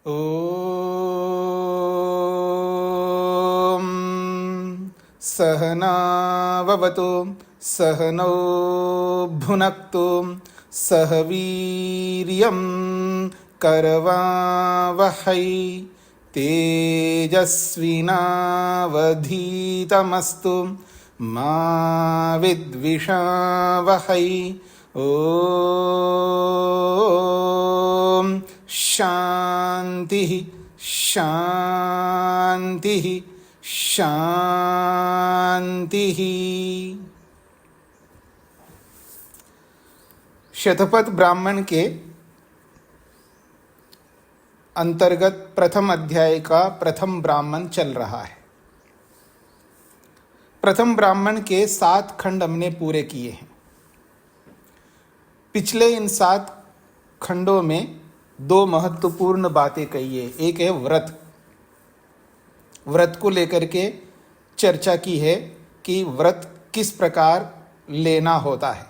ॐ सहनाववतु सहनौ भुनक्तु सह वीर्यं करवावहै तेजस्विनावधीतमस्तु मा विद्विषावहै। ॐ शांति शांति शांति। शतपथ ब्राह्मण के अंतर्गत प्रथम अध्याय का प्रथम ब्राह्मण चल रहा है। प्रथम ब्राह्मण के 7 खंड हमने पूरे किए हैं। पिछले इन 7 खंडों में 2 महत्वपूर्ण बातें कही है। एक है व्रत को लेकर के चर्चा की है कि व्रत किस प्रकार लेना होता है।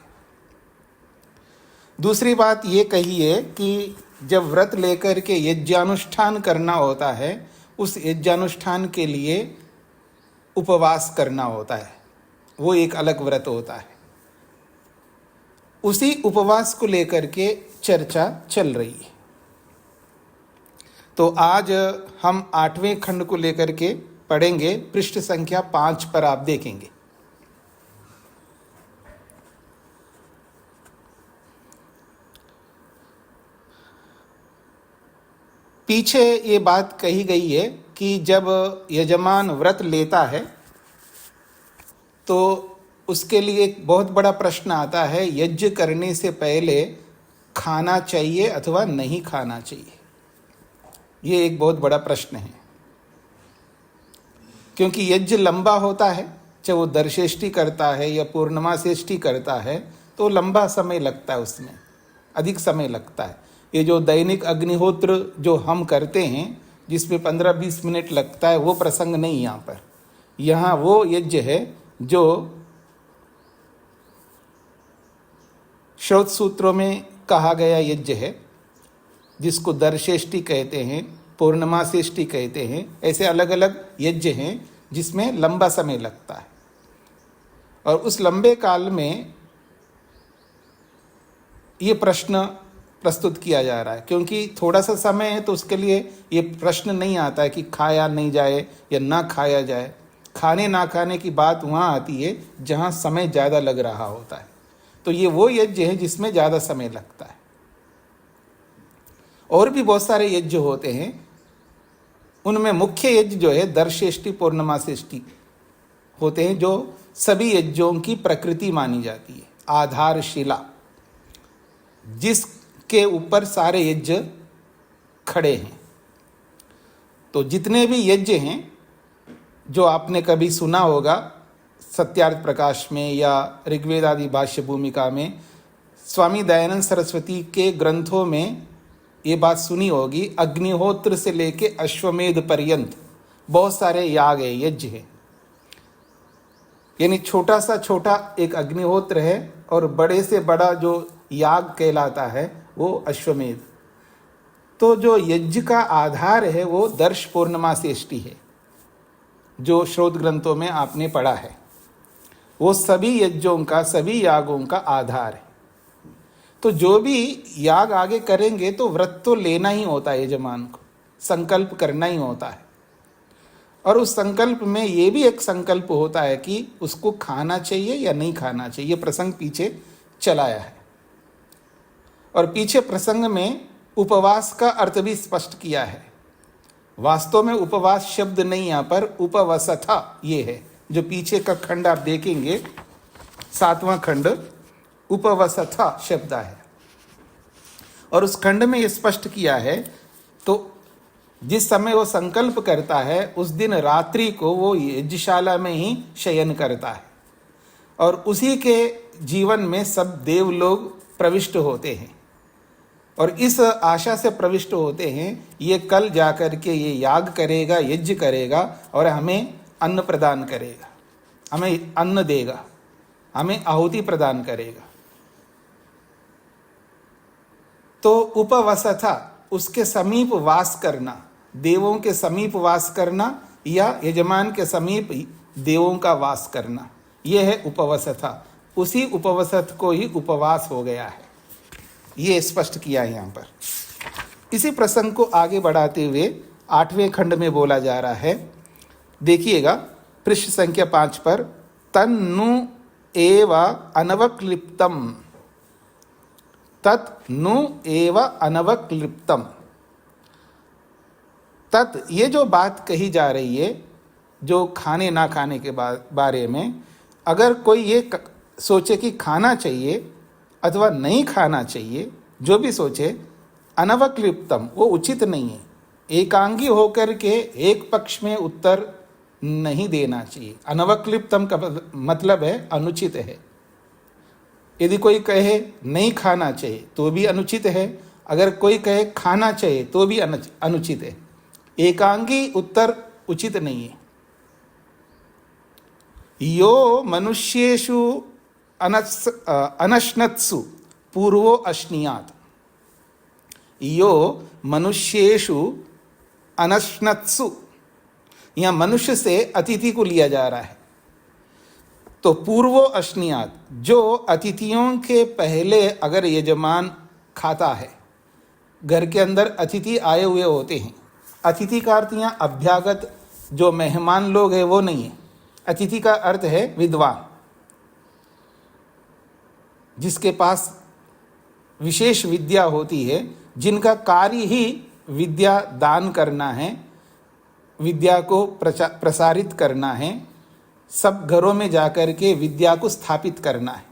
दूसरी बात ये कही है कि जब व्रत लेकर के यज्ञानुष्ठान करना होता है, उस यज्ञानुष्ठान के लिए उपवास करना होता है, वो एक अलग व्रत होता है। उसी उपवास को लेकर के चर्चा चल रही है। तो आज हम 8वें खंड को लेकर के पढ़ेंगे। पृष्ठ संख्या 5 पर आप देखेंगे। पीछे ये बात कही गई है कि जब यजमान व्रत लेता है तो उसके लिए एक बहुत बड़ा प्रश्न आता है, यज्ञ करने से पहले खाना चाहिए अथवा नहीं खाना चाहिए। ये एक बहुत बड़ा प्रश्न है, क्योंकि यज्ञ लंबा होता है। चाहे वो दर्शेष्टि करता है या पूर्णमासेष्टि करता है तो लंबा समय लगता है, उसमें अधिक समय लगता है। ये जो दैनिक अग्निहोत्र जो हम करते हैं जिसमें 15-20 मिनट लगता है, वो प्रसंग नहीं यहाँ पर। यहाँ वो यज्ञ है जो श्रोत सूत्रों में कहा गया यज्ञ है, जिसको दर्शेष्टि कहते हैं, पूर्णमासेष्टि कहते हैं। ऐसे अलग अलग यज्ञ हैं जिसमें लंबा समय लगता है। और उस लंबे काल में ये प्रश्न प्रस्तुत किया जा रहा है, क्योंकि थोड़ा सा समय है तो उसके लिए ये प्रश्न नहीं आता है कि खाया नहीं जाए या ना खाया जाए। खाने ना खाने की बात वहाँ आती है जहाँ समय ज़्यादा लग रहा होता है। तो ये वो यज्ञ है जिसमें ज़्यादा समय लगता है। और भी बहुत सारे यज्ञ होते हैं, उनमें मुख्य यज्ञ जो है दर्शेष्टि पूर्णमासेष्टि होते हैं, जो सभी यज्ञों की प्रकृति मानी जाती है, आधारशिला, जिसके ऊपर सारे यज्ञ खड़े हैं। तो जितने भी यज्ञ हैं जो आपने कभी सुना होगा सत्यार्थ प्रकाश में या ऋग्वेद आदि भाष्य भूमिका में, स्वामी दयानंद सरस्वती के ग्रंथों में ये बात सुनी होगी, अग्निहोत्र से लेके अश्वमेध पर्यंत बहुत सारे याग है, यज्ञ है। यानी छोटा सा छोटा एक अग्निहोत्र है और बड़े से बड़ा जो याग कहलाता है वो अश्वमेध। तो जो यज्ञ का आधार है वो दर्श पूर्णमासेष्टि है, जो श्रोत ग्रंथों में आपने पढ़ा है। वो सभी यज्ञों का, सभी यागों का आधार है। तो जो भी याग आगे करेंगे तो व्रत तो लेना ही होता है, यजमान को संकल्प करना ही होता है। और उस संकल्प में ये भी एक संकल्प होता है कि उसको खाना चाहिए या नहीं खाना चाहिए। प्रसंग पीछे चलाया है और पीछे प्रसंग में उपवास का अर्थ भी स्पष्ट किया है। वास्तव में उपवास शब्द नहीं, यहाँ पर उपवसथा ये है। जो पीछे का खंड आप देखेंगे, 7वां खंड, उपवसथा शब्द है। और उस खंड में ये स्पष्ट किया है, तो जिस समय वो संकल्प करता है उस दिन रात्रि को वो यज्ञशाला में ही शयन करता है और उसी के जीवन में सब देव लोग प्रविष्ट होते हैं और इस आशा से प्रविष्ट होते हैं ये कल जाकर के ये याग करेगा, यज्ञ करेगा और हमें अन्न प्रदान करेगा, हमें अन्न देगा, हमें आहुति प्रदान करेगा। तो उपवसथा उसके समीप वास करना, देवों के समीप वास करना या यजमान के समीप देवों का वास करना, यह है उपवसथा। उसी उपवसत को ही उपवास हो गया है, ये स्पष्ट किया है यहाँ पर। इसी प्रसंग को आगे बढ़ाते हुए 8वें खंड में बोला जा रहा है, देखिएगा पृष्ठ संख्या 5 पर, तन्नु एव अनवक्लिप्तम, तत् नु एव अनवक्लिप्तम। तत्, ये जो बात कही जा रही है जो खाने ना खाने के बारे में, अगर कोई ये सोचे कि खाना चाहिए अथवा नहीं खाना चाहिए, जो भी सोचे, अनवक्लिप्तम, वो उचित नहीं है। एकांगी होकर के एक पक्ष में उत्तर नहीं देना चाहिए। अनवक्लिप्तम का मतलब है अनुचित है। यदि कोई कहे नहीं खाना चाहिए तो भी अनुचित है, अगर कोई कहे खाना चाहिए तो भी अनुचित है। एकांगी उत्तर उचित नहीं है। यो मनुष्येषु अनश्नत्सु पूर्वो अश्नीयात्, यो मनुष्येषु अनश्नत्सु, यहाँ मनुष्य से अतिथि को लिया जा रहा है। तो पूर्वो अश्नीयात्, जो अतिथियों के पहले अगर यजमान खाता है, घर के अंदर अतिथि आए हुए होते हैं। अतिथि का अर्थ यहाँ अभ्यागत जो मेहमान लोग हैं वो नहीं है। अतिथि का अर्थ है विद्वान, जिसके पास विशेष विद्या होती है, जिनका कार्य ही विद्या दान करना है, विद्या को प्रसारित करना है, सब घरों में जाकर के विद्या को स्थापित करना है,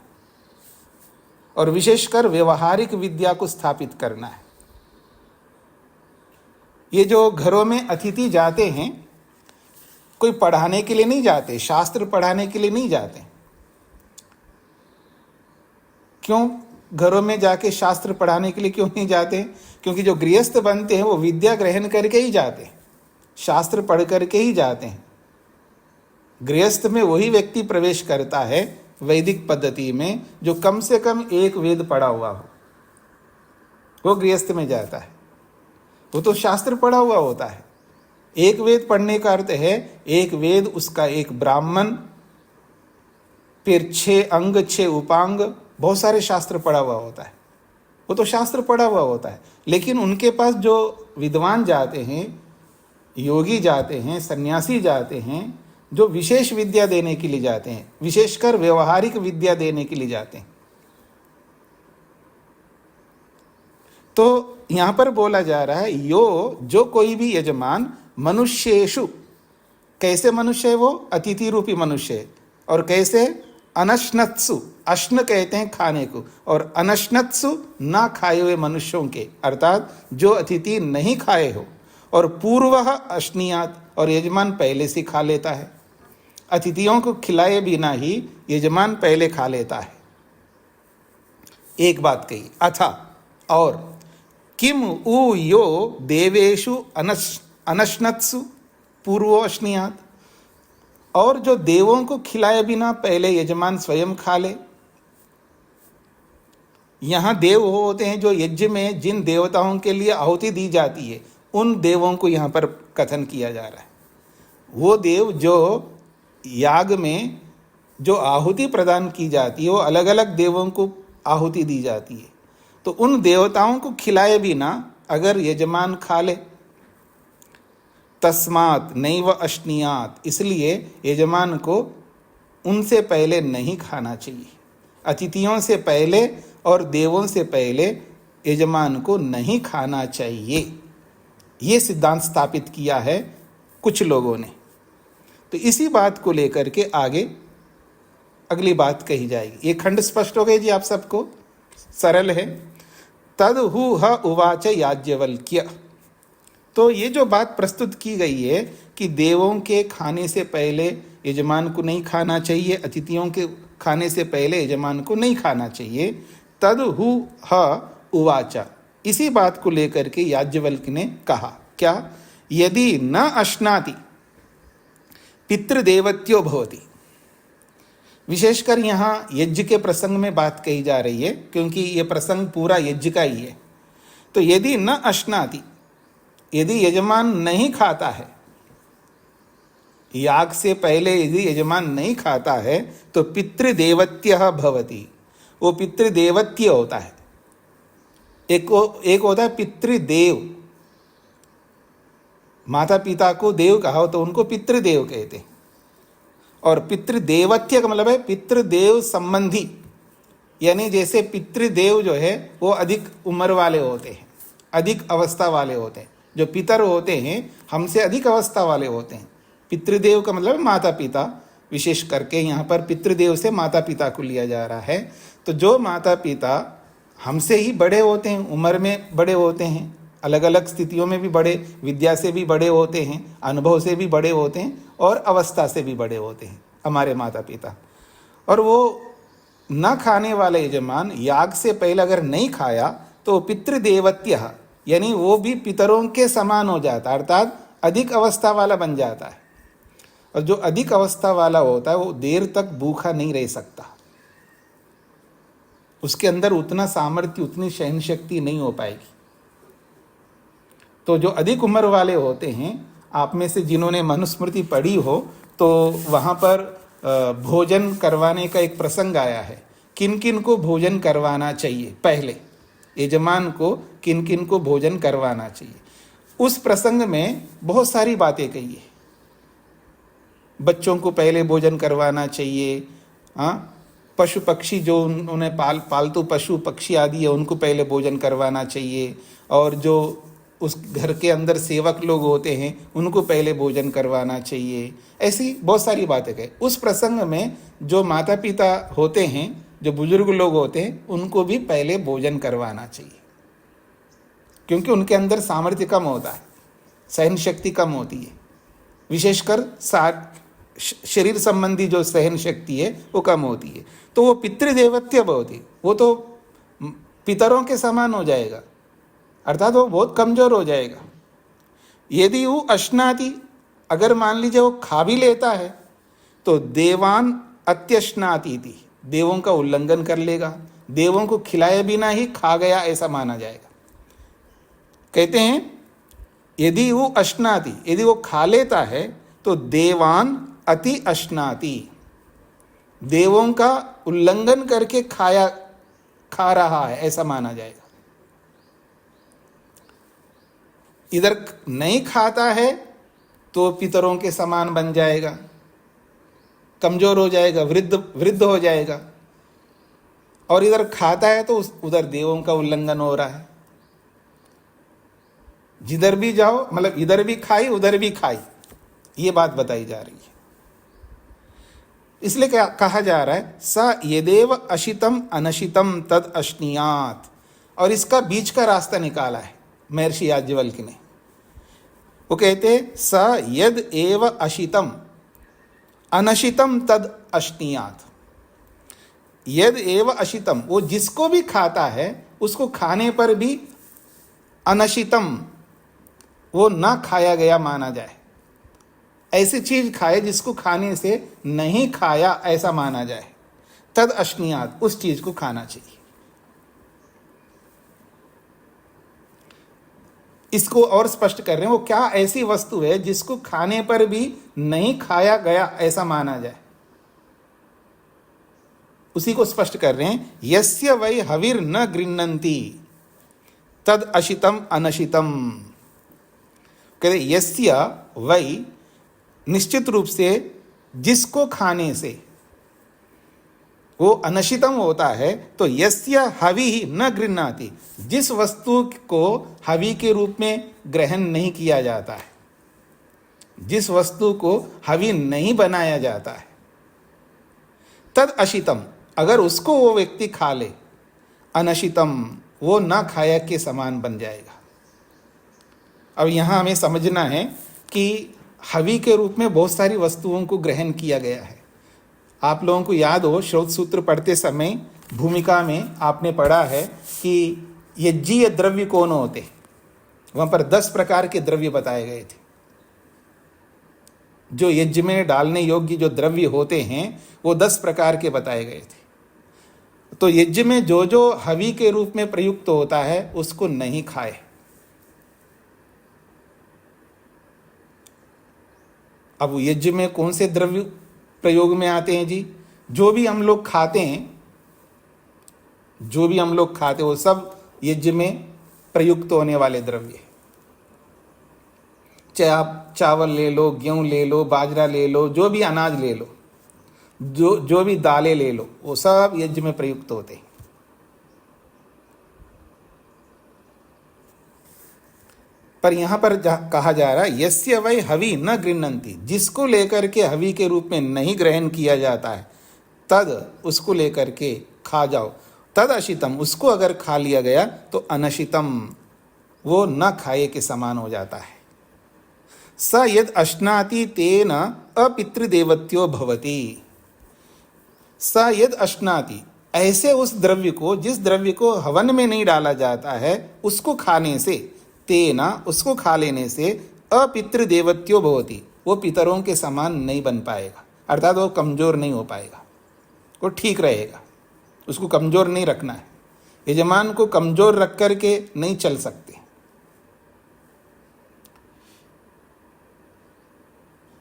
और विशेषकर व्यवहारिक विद्या को स्थापित करना है। ये जो घरों में अतिथि जाते हैं, कोई पढ़ाने के लिए नहीं जाते, शास्त्र पढ़ाने के लिए नहीं जाते। क्यों घरों में जाके शास्त्र पढ़ाने के लिए क्यों नहीं जाते? क्योंकि जो गृहस्थ बनते हैं वो विद्या ग्रहण करके ही जाते हैं, शास्त्र पढ़ करके ही जाते हैं। गृहस्थ में वही व्यक्ति प्रवेश करता है वैदिक पद्धति में जो कम से कम एक वेद पढ़ा हुआ हो, वो गृहस्थ में जाता है। वो तो शास्त्र पढ़ा हुआ होता है। एक वेद पढ़ने का अर्थ है एक वेद, उसका एक ब्राह्मण, फिर 6 अंग 6 उपांग, बहुत सारे शास्त्र पढ़ा हुआ होता है। वो तो शास्त्र पढ़ा हुआ होता है। लेकिन उनके पास जो विद्वान जाते हैं, योगी जाते हैं, सन्यासी जाते हैं, जो विशेष विद्या देने के लिए जाते हैं, विशेषकर व्यवहारिक विद्या देने के लिए जाते हैं। तो यहां पर बोला जा रहा है जो कोई भी यजमान मनुष्येषु, कैसे मनुष्य है वो? अतिथि रूपी मनुष्य है। और कैसे? अनश्नत्सु, अश्न कहते हैं खाने को, और अनश्नत्सु ना खाए हुए मनुष्यों के, अर्थात जो अतिथि नहीं खाए हो, और पूर्वः अश्नीयात्, और यजमान पहले से खा लेता है। अतिथियों को खिलाए बिना ही यजमान पहले खा लेता है। एक बात कही, अथा, और किम उ यो देवेषु अनश्नत्सु पूर्वो अश्नीयात्, और जो देवों को खिलाए बिना पहले यजमान स्वयं खा ले। यहां देव होते हैं जो यज्ञ में जिन देवताओं के लिए आहुति दी जाती है, उन देवों को यहां पर कथन किया जा रहा है। वो देव जो याग में जो आहुति प्रदान की जाती है, वो अलग अलग देवों को आहुति दी जाती है। तो उन देवताओं को खिलाए बिना अगर यजमान खा ले, तस्मात् नैव अश्नीयात्, इसलिए यजमान को उनसे पहले नहीं खाना चाहिए। अतिथियों से पहले और देवों से पहले यजमान को नहीं खाना चाहिए। ये सिद्धांत स्थापित किया है कुछ लोगों ने। तो इसी बात को लेकर के आगे अगली बात कही जाएगी। ये खंड स्पष्ट हो गए जी आप सबको? सरल है। तद हु ह उवाच याज्ञवल्क्य। तो ये जो बात प्रस्तुत की गई है कि देवों के खाने से पहले यजमान को नहीं खाना चाहिए, अतिथियों के खाने से पहले यजमान को नहीं खाना चाहिए, तद हु ह उवाच, इसी बात को लेकर के याज्ञवल्क्य ने कहा क्या? यदि न अश्नाति पितृदेवत्यो भवति। विशेषकर यहाँ यज्ञ के प्रसंग में बात कही जा रही है, क्योंकि ये प्रसंग पूरा यज्ञ का ही है। तो यदि न अश्नाति, यदि यजमान नहीं खाता है, याग से पहले यदि यजमान नहीं खाता है तो पितृदेवत्यः भवति, वो पितृदेवत्य होता है। एक होता है पितृदेव, माता पिता को देव कहा हो तो उनको पितृदेव कहते हैं, और पितृदेवत्य का मतलब है पितृदेव संबंधी, यानी जैसे पितृदेव जो है वो अधिक उम्र वाले होते हैं, अधिक अवस्था वाले होते हैं। जो पितर होते हैं हमसे अधिक अवस्था वाले होते हैं। पितृदेव का मतलब माता पिता, विशेष करके यहाँ पर पितृदेव से माता पिता को लिया जा रहा है। तो जो माता पिता हमसे ही बड़े होते हैं, उम्र में बड़े होते हैं, अलग अलग स्थितियों में भी बड़े, विद्या से भी बड़े होते हैं, अनुभव से भी बड़े होते हैं, और अवस्था से भी बड़े होते हैं हमारे माता पिता। और वो न खाने वाले यजमान याग से पहले अगर नहीं खाया तो पितृदेवत्य, यानी वो भी पितरों के समान हो जाता है, अर्थात अधिक अवस्था वाला बन जाता है। और जो अधिक अवस्था वाला होता है वो देर तक भूखा नहीं रह सकता, उसके अंदर उतना सामर्थ्य, उतनी सहन शक्ति नहीं हो पाएगी। तो जो अधिक उम्र वाले होते हैं, आप में से जिन्होंने मनुस्मृति पढ़ी हो तो वहाँ पर भोजन करवाने का एक प्रसंग आया है। किन किन को भोजन करवाना चाहिए, पहले यजमान को किन किन को भोजन करवाना चाहिए, उस प्रसंग में बहुत सारी बातें कही है। बच्चों को पहले भोजन करवाना चाहिए, हाँ, पशु पक्षी जो उन्होंने पालतू पशु पक्षी आदि है उनको पहले भोजन करवाना चाहिए, और जो उस घर के अंदर सेवक लोग होते हैं उनको पहले भोजन करवाना चाहिए। ऐसी बहुत सारी बातें कही। उस प्रसंग में जो माता पिता होते हैं, जो बुजुर्ग लोग होते हैं, उनको भी पहले भोजन करवाना चाहिए, क्योंकि उनके अंदर सामर्थ्य कम होता है, सहन शक्ति कम होती है, विशेषकर शरीर संबंधी जो सहन शक्ति है वो कम होती है। तो वो पितृदेवत्य होती, वो तो पितरों के समान हो जाएगा, अर्थात वो बहुत कमजोर हो जाएगा। यदि वो अश्नाति, अगर मान लीजिए वो खा भी लेता है तो देवान अत्यश्नाति थी, देवों का उल्लंघन कर लेगा, देवों को खिलाए बिना ही खा गया ऐसा माना जाएगा। कहते हैं यदि वो अश्नाति, यदि वो खा लेता है तो देवान अति अश्नाति, देवों का उल्लंघन करके खा रहा है ऐसा माना जाएगा। इधर नहीं खाता है तो पितरों के समान बन जाएगा, कमजोर हो जाएगा, वृद्ध हो जाएगा, और इधर खाता है तो उधर देवों का उल्लंघन हो रहा है। जिधर भी जाओ, मतलब इधर भी खाई उधर भी खाई, ये बात बताई जा रही है। इसलिए क्या कहा जा रहा है, स यदेव अशितम अनशितम तद अश्नियात, और इसका बीच का रास्ता निकाला है महर्षि याज्ञवल्क्य ने। वो कहते स यद एव अशितम अनशितम तद अश्नियात, यद एव अशितम, वो जिसको भी खाता है उसको खाने पर भी अनशितम, वो ना खाया गया माना जाए। ऐसी चीज खाए जिसको खाने से नहीं खाया ऐसा माना जाए। तद अश्नियात, उस चीज को खाना चाहिए। इसको और स्पष्ट कर रहे हैं, वो क्या ऐसी वस्तु है जिसको खाने पर भी नहीं खाया गया ऐसा माना जाए, उसी को स्पष्ट कर रहे हैं। यस्य वै हविर न गृह्णन्ति तद अशितम अनशितम, कहते यस्य वै, निश्चित रूप से जिसको खाने से वो अनशितम होता है, तो यस्य हवि न गृह्णाति, जिस वस्तु को हवि के रूप में ग्रहण नहीं किया जाता है, जिस वस्तु को हवि नहीं बनाया जाता है, तद अशितम, अगर उसको वो व्यक्ति खा ले, अनशितम, वो न खाया के समान बन जाएगा। अब यहाँ हमें समझना है कि हवि के रूप में बहुत सारी वस्तुओं को ग्रहण किया गया है। आप लोगों को याद हो, श्रोत सूत्र पढ़ते समय भूमिका में आपने पढ़ा है कि यज्ञीय द्रव्य कौन होते, वहाँ पर 10 प्रकार के द्रव्य बताए गए थे। जो यज्ञ में डालने योग्य जो द्रव्य होते हैं वो 10 प्रकार के बताए गए थे। तो यज्ञ में जो जो हवि के रूप में प्रयुक्त होता है उसको नहीं खाए। अब यज्ञ में कौन से द्रव्य प्रयोग में आते हैं जी? जो भी हम लोग खाते हैं, जो भी हम लोग खाते वो सब यज्ञ में प्रयुक्त होने वाले द्रव्य है। चाहे आप चावल ले लो, गेहूं ले लो, बाजरा ले लो, जो भी अनाज ले लो, जो भी दालें ले लो, वो सब यज्ञ में प्रयुक्त होते हैं। पर यहां पर कहा जा रहा है यस्य वै हवि न गृह्णन्ति, जिसको लेकर के हवि के रूप में नहीं ग्रहण किया जाता है, तद उसको लेकर के खा जाओ। तद अशितम, उसको अगर खा लिया गया तो अनशितम, वो न खाए के समान हो जाता है। स यद अश्नाति तेन अपितृदेवत्यो भवति। स यद अश्नाति, ऐसे उस द्रव्य को, जिस द्रव्य को हवन में नहीं डाला जाता है, उसको खाने से, तेना उसको खा लेने से अपितृदेवत्यो भवति, वो पितरों के समान नहीं बन पाएगा, अर्थात वो कमजोर नहीं हो पाएगा, वो ठीक रहेगा। उसको कमजोर नहीं रखना है, यजमान को कमजोर रख करके नहीं चल सकते।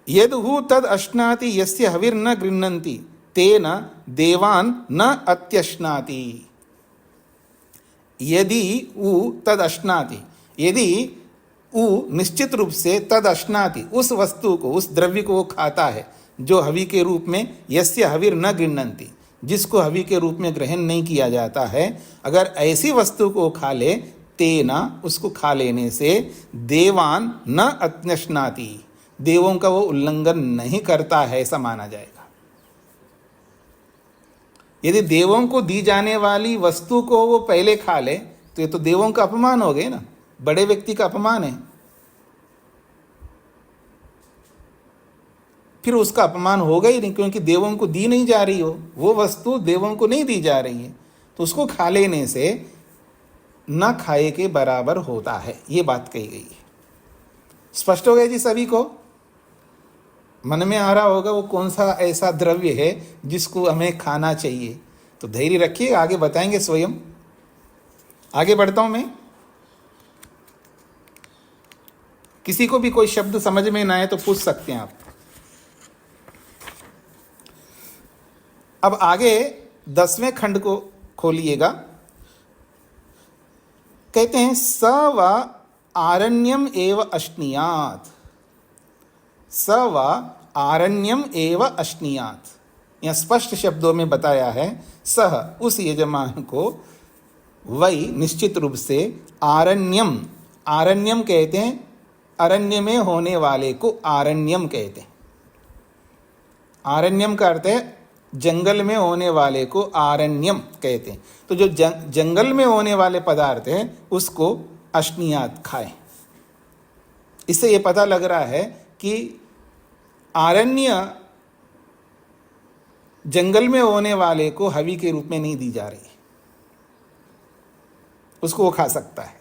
यद हु तद अश्नाति यस्य हविर्न गृह्णन्ति तेन देवान न अत्यश्नाति। यदि उ तद अश्नाति, यदि उ निश्चित रूप से तद अश्नाति, उस वस्तु को, उस द्रव्य को वो खाता है जो हवि के रूप में, यस्य हविर न गृह्णन्ति, जिसको हवि के रूप में ग्रहण नहीं किया जाता है, अगर ऐसी वस्तु को खा ले, तेना उसको खा लेने से देवान न अत्यश्नाति, देवों का वो उल्लंघन नहीं करता है, ऐसा माना जाएगा। यदि देवों को दी जाने वाली वस्तु को वो पहले खा ले तो ये तो देवों का अपमान हो गया ना, बड़े व्यक्ति का अपमान है। फिर उसका अपमान होगा ही नहीं, क्योंकि देवों को दी नहीं जा रही हो, वो वस्तु देवों को नहीं दी जा रही है, तो उसको खा लेने से न खाए के बराबर होता है, ये बात कही गई है। स्पष्ट हो गया जी सभी को? मन में आ रहा होगा वो कौन सा ऐसा द्रव्य है जिसको हमें खाना चाहिए। तो धैर्य रखिए, आगे बताएंगे स्वयं। आगे बढ़ता हूं मैं। किसी को भी कोई शब्द समझ में ना आए तो पूछ सकते हैं आप। अब आगे 10वें खंड को खोलिएगा। कहते हैं स व आरण्यम एव अश्नीयात, स व आरण्यम एव अश्नीयात। यह स्पष्ट शब्दों में बताया है, सह उस यजमान को, वही निश्चित रूप से, आरण्यम, आरण्यम कहते हैं अरण्य में होने वाले को आरण्यम कहते हैं। आरण्यम का अर्थ है जंगल में होने वाले को आरण्यम कहते हैं। तो जो जंगल में होने वाले पदार्थ हैं उसको अश्नीयात खाएं। इससे ये पता लग रहा है कि आरण्य जंगल में होने वाले को हवि के रूप में नहीं दी जा रही, उसको वो खा सकता है।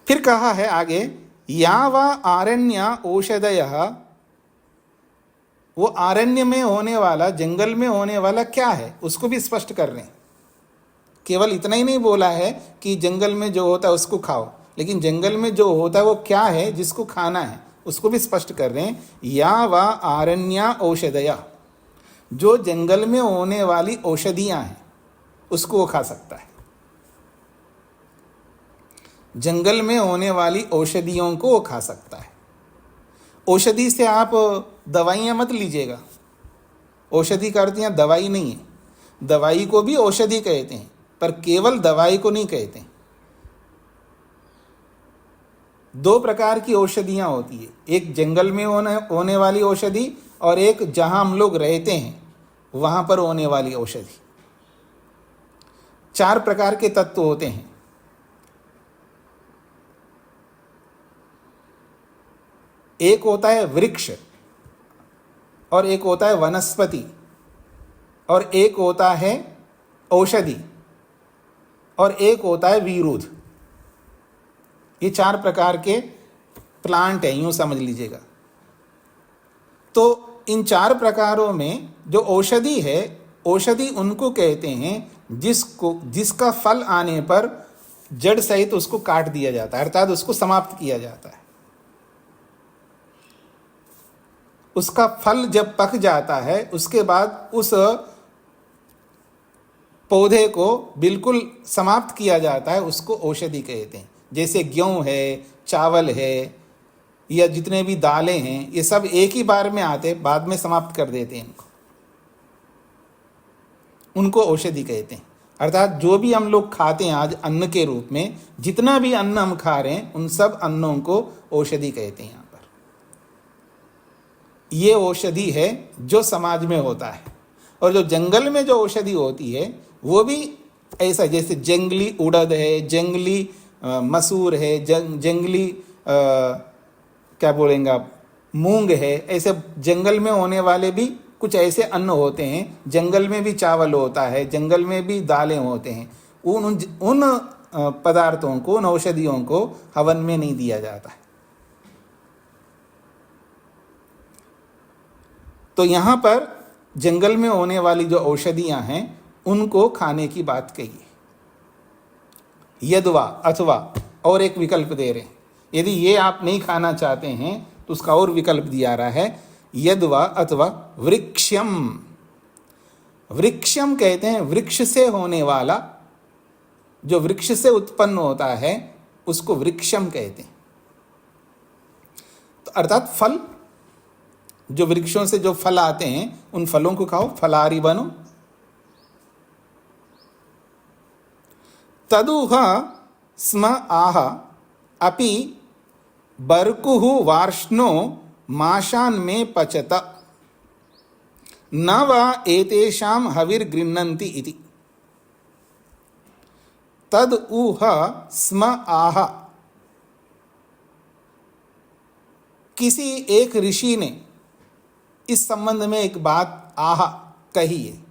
फिर कहा है आगे, या वा आरण्य औषधयः, वो आरण्य में होने वाला, जंगल में होने वाला क्या है उसको भी स्पष्ट कर रहे हैं। केवल इतना ही नहीं बोला है कि जंगल में जो होता है उसको खाओ, लेकिन जंगल में जो होता है वो क्या है जिसको खाना है उसको भी स्पष्ट कर रहे हैं। या वा आरण्य औषधया, जो जंगल में होने वाली औषधियां हैं उसको वो खा सकता है। जंगल में होने औषधियों औषधियों को वो खा सकता है। औषधि से आप दवाइयाँ मत लीजिएगा। औषधि का अर्थ यहाँ दवाई नहीं है, दवाई को भी औषधि कहते हैं, पर केवल दवाई को नहीं कहते। दो प्रकार की औषधियाँ होती है, एक जंगल में होने वाली औषधि और एक जहाँ हम लोग रहते हैं वहाँ पर होने वाली औषधि। 4 प्रकार के तत्व होते हैं। एक होता है वृक्ष, और एक होता है वनस्पति, और एक होता है औषधि, और एक होता है वीरुध। ये 4 प्रकार के प्लांट हैं, यूं समझ लीजिएगा। तो इन 4 प्रकारों में जो औषधि है, औषधि उनको कहते हैं जिसका फल आने पर जड़ सहित उसको काट दिया जाता है, अर्थात उसको समाप्त किया जाता है। उसका फल जब पक जाता है उसके बाद उस पौधे को बिल्कुल समाप्त किया जाता है, उसको औषधि कहते हैं। जैसे गेहूं है, चावल है, या जितने भी दालें हैं, ये सब एक ही बार में आते, बाद में समाप्त कर देते हैं उनको औषधि कहते हैं। अर्थात जो भी हम लोग खाते हैं आज अन्न के रूप में, जितना भी अन्न हम खा रहे हैं उन सब अन्नों को औषधि कहते हैं। यहाँ पर ये औषधि है जो समाज में होता है। और जो जंगल में जो औषधि होती है वो भी ऐसा, जैसे जंगली उड़द है, जंगली मसूर है, जंगली क्या बोलेंगे आप, मूंग है, ऐसे जंगल में होने वाले भी कुछ ऐसे अन्न होते हैं। जंगल में भी चावल होता है, जंगल में भी दालें होते हैं। उन पदार्थों को, उन औषधियों को हवन में नहीं दिया जाता है। तो यहाँ पर जंगल में होने वाली जो औषधियां हैं उनको खाने की बात कही है। यद्वा अथवा, और एक विकल्प दे रहे हैं, यदि ये आप नहीं खाना चाहते हैं तो उसका और विकल्प दिया रहा है, यद्वा अथवा वृक्षम। वृक्षम कहते हैं वृक्ष से होने वाला, जो वृक्ष से उत्पन्न होता है उसको वृक्षम कहते हैं। तो अर्थात फल, जो वृक्षों से जो फल आते हैं उन फलों को खाओ, फलाहारी बनो। तदुह स्म आह अपि बर्कुः वार्ष्णो माशान में पचत न वा एतेषां हविर्गृह्णन्ति इति। तदुह स्म आह, किसी एक ऋषि ने इस संबंध में एक बात आह कही है,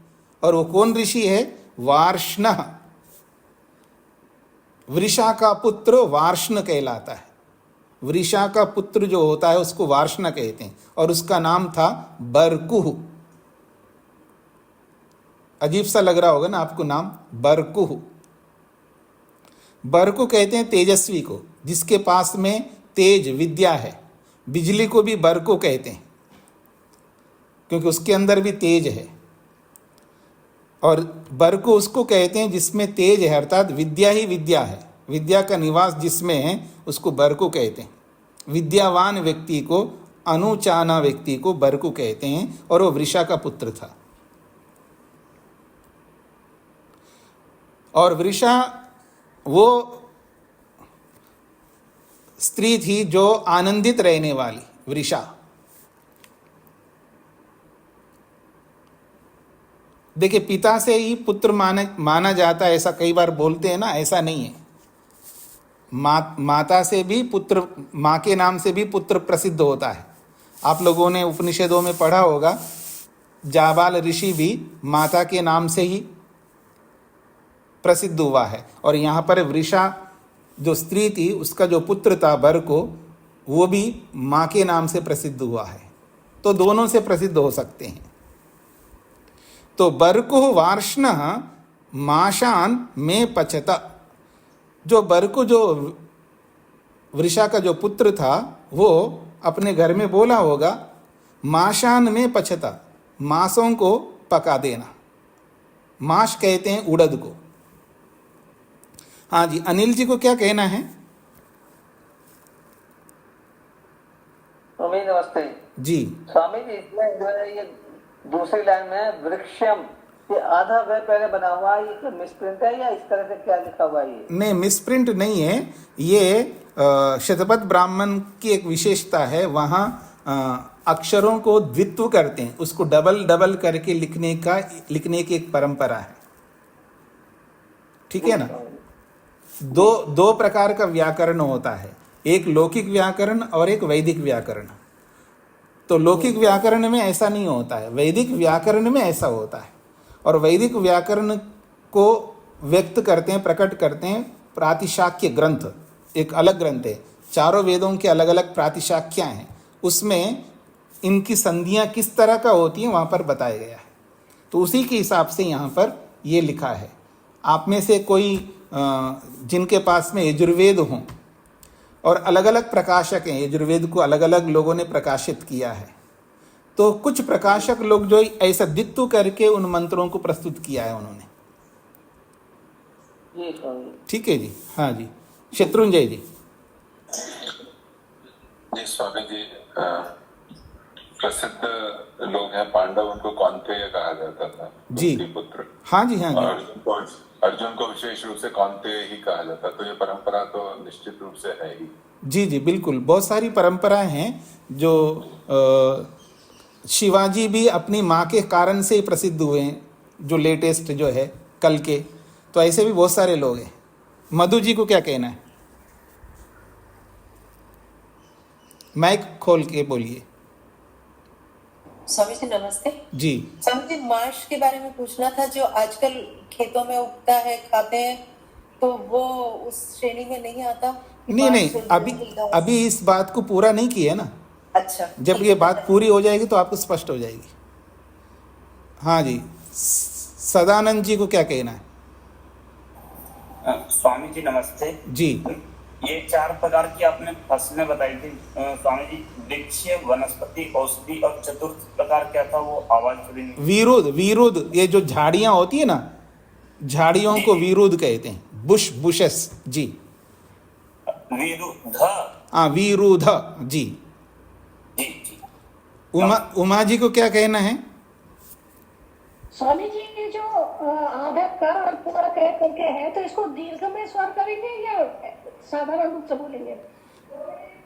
और वो कौन ऋषि है? वार्ष्णः। वृषा का पुत्र वार्ष्ण कहलाता है। वृषा का पुत्र जो होता है उसको वार्ष्ण कहते हैं, और उसका नाम था बरकुह। अजीब सा लग रहा होगा ना आपको नाम, बरकुह। बरकु कहते हैं तेजस्वी को, जिसके पास में तेज विद्या है। बिजली को भी बरकु कहते हैं क्योंकि उसके अंदर भी तेज है। और बरकु उसको कहते हैं जिसमें तेज है, अर्थात विद्या ही विद्या है, विद्या का निवास जिसमें है उसको बरकु कहते हैं। विद्यावान व्यक्ति को, अनुचाना व्यक्ति को बरकु कहते हैं, और वो वृषा का पुत्र था। और वृषा वो स्त्री थी जो आनंदित रहने वाली, वृषा। देखिए, पिता से ही पुत्र माना जाता है, ऐसा कई बार बोलते हैं ना, ऐसा नहीं है। माता से भी पुत्र, माँ के नाम से भी पुत्र प्रसिद्ध होता है। आप लोगों ने उपनिषदों में पढ़ा होगा, जाबाल ऋषि भी माता के नाम से ही प्रसिद्ध हुआ है। और यहाँ पर वृषा जो स्त्री थी, उसका जो पुत्र था बरको, वो भी माँ के नाम से प्रसिद्ध हुआ है। तो दोनों से प्रसिद्ध हो सकते हैं। तो बरकुह वार्ष्णः माशान में पचत, जो बरकु, जो वृषा का जो पुत्र था, वो अपने घर में बोला होगा, माशान में पचता, मांसों को पका देना। माश कहते हैं उड़द को। हाँ जी, अनिल जी को क्या कहना है? स्वामी नमस्ते जी। स्वामी जी, इसमें जो है ये दूसरी लाइन में वृक्षम, ये आधा व पहले बना हुआ है, ये मिसप्रिंट है या इस तरह से क्या लिखा हुआ है? नहीं, मिसप्रिंट नहीं है। ये शतपथ ब्राह्मण की एक विशेषता है। वहाँ अक्षरों को द्वित्व करते हैं, उसको डबल डबल करके लिखने की एक परंपरा है। ठीक है ना? दो प्रकार का व्याकरण होता है, एक लौकिक व्याकरण और एक वैदिक व्याकरण। तो लौकिक व्याकरण में ऐसा नहीं होता है, वैदिक व्याकरण में ऐसा होता है। और वैदिक व्याकरण को व्यक्त करते हैं, प्रकट करते हैं प्रातिशाख्य ग्रंथ, एक अलग ग्रंथ है। चारों वेदों के अलग अलग प्रातिशाख्यां हैं, उसमें इनकी संधियां किस तरह का होती हैं वहाँ पर बताया गया है। तो उसी के हिसाब से यहाँ पर ये लिखा है। आप में से कोई जिनके पास में यजुर्वेद हों, और अलग अलग प्रकाशक हैं, यजुर्वेद को अलग अलग लोगों ने प्रकाशित किया है, तो कुछ प्रकाशक लोग जो ऐसा दित्तु करके उन मंत्रों को प्रस्तुत किया है उन्होंने। जी स्वामी। ठीक है जी। हाँ जी, शत्रुंजय जी। जी स्वामी जी, प्रसिद्ध लोग हैं पांडव, उनको कौन्तेय कहा जाता था, जी। कुंती पुत्र। हाँ जी, हाँ जी। अर्जुन को विशेष रूप से कौन्तेय ही कहा जाता, तो ये परंपरा तो निश्चित रूप से है ही। जी जी बिल्कुल, बहुत सारी परंपराएं हैं जो शिवाजी भी अपनी माँ के कारण से ही प्रसिद्ध हुए हैं, जो लेटेस्ट जो है कल के, तो ऐसे भी बहुत सारे लोग हैं। मधु जी को क्या कहना है? माइक खोल के बोलिए। स्वामी जी नमस्ते। जी स्वामी जी, मार्श के बारे में पूछना था, जो आजकल खेतों में उगता है, खाते हैं, तो वो उस श्रेणी में नहीं आता? नहीं नहीं, अभी इस बात को पूरा नहीं किया ना। अच्छा, जब ये बात पूरी हो जाएगी तो आपको स्पष्ट हो जाएगी। हाँ जी, सदानंद जी को क्या कहना है? स्वामी जी नमस्ते जी। ये 4 प्रकार की आपने फसलें बताई थी स्वामी जी, वृक्ष, वनस्पति, औषधि, और चतुर्थ प्रकार क्या था वो आवाज थोड़ी नहीं। वीरुद, वीरुद, ये जो झाड़ियां होती है ना, झाड़ियों को वीरुद कहते हैं, बुश, बुशेस। जी वीरुध। हाँ, वीरुध। जी जी जी। उमा जी को क्या कहना है? स्वामी जी, ये जो आधा कर और पूरा कह करके है, तो इसको दीर्घ में स्वर करेंगे या साधारण रूप से बोलेंगे?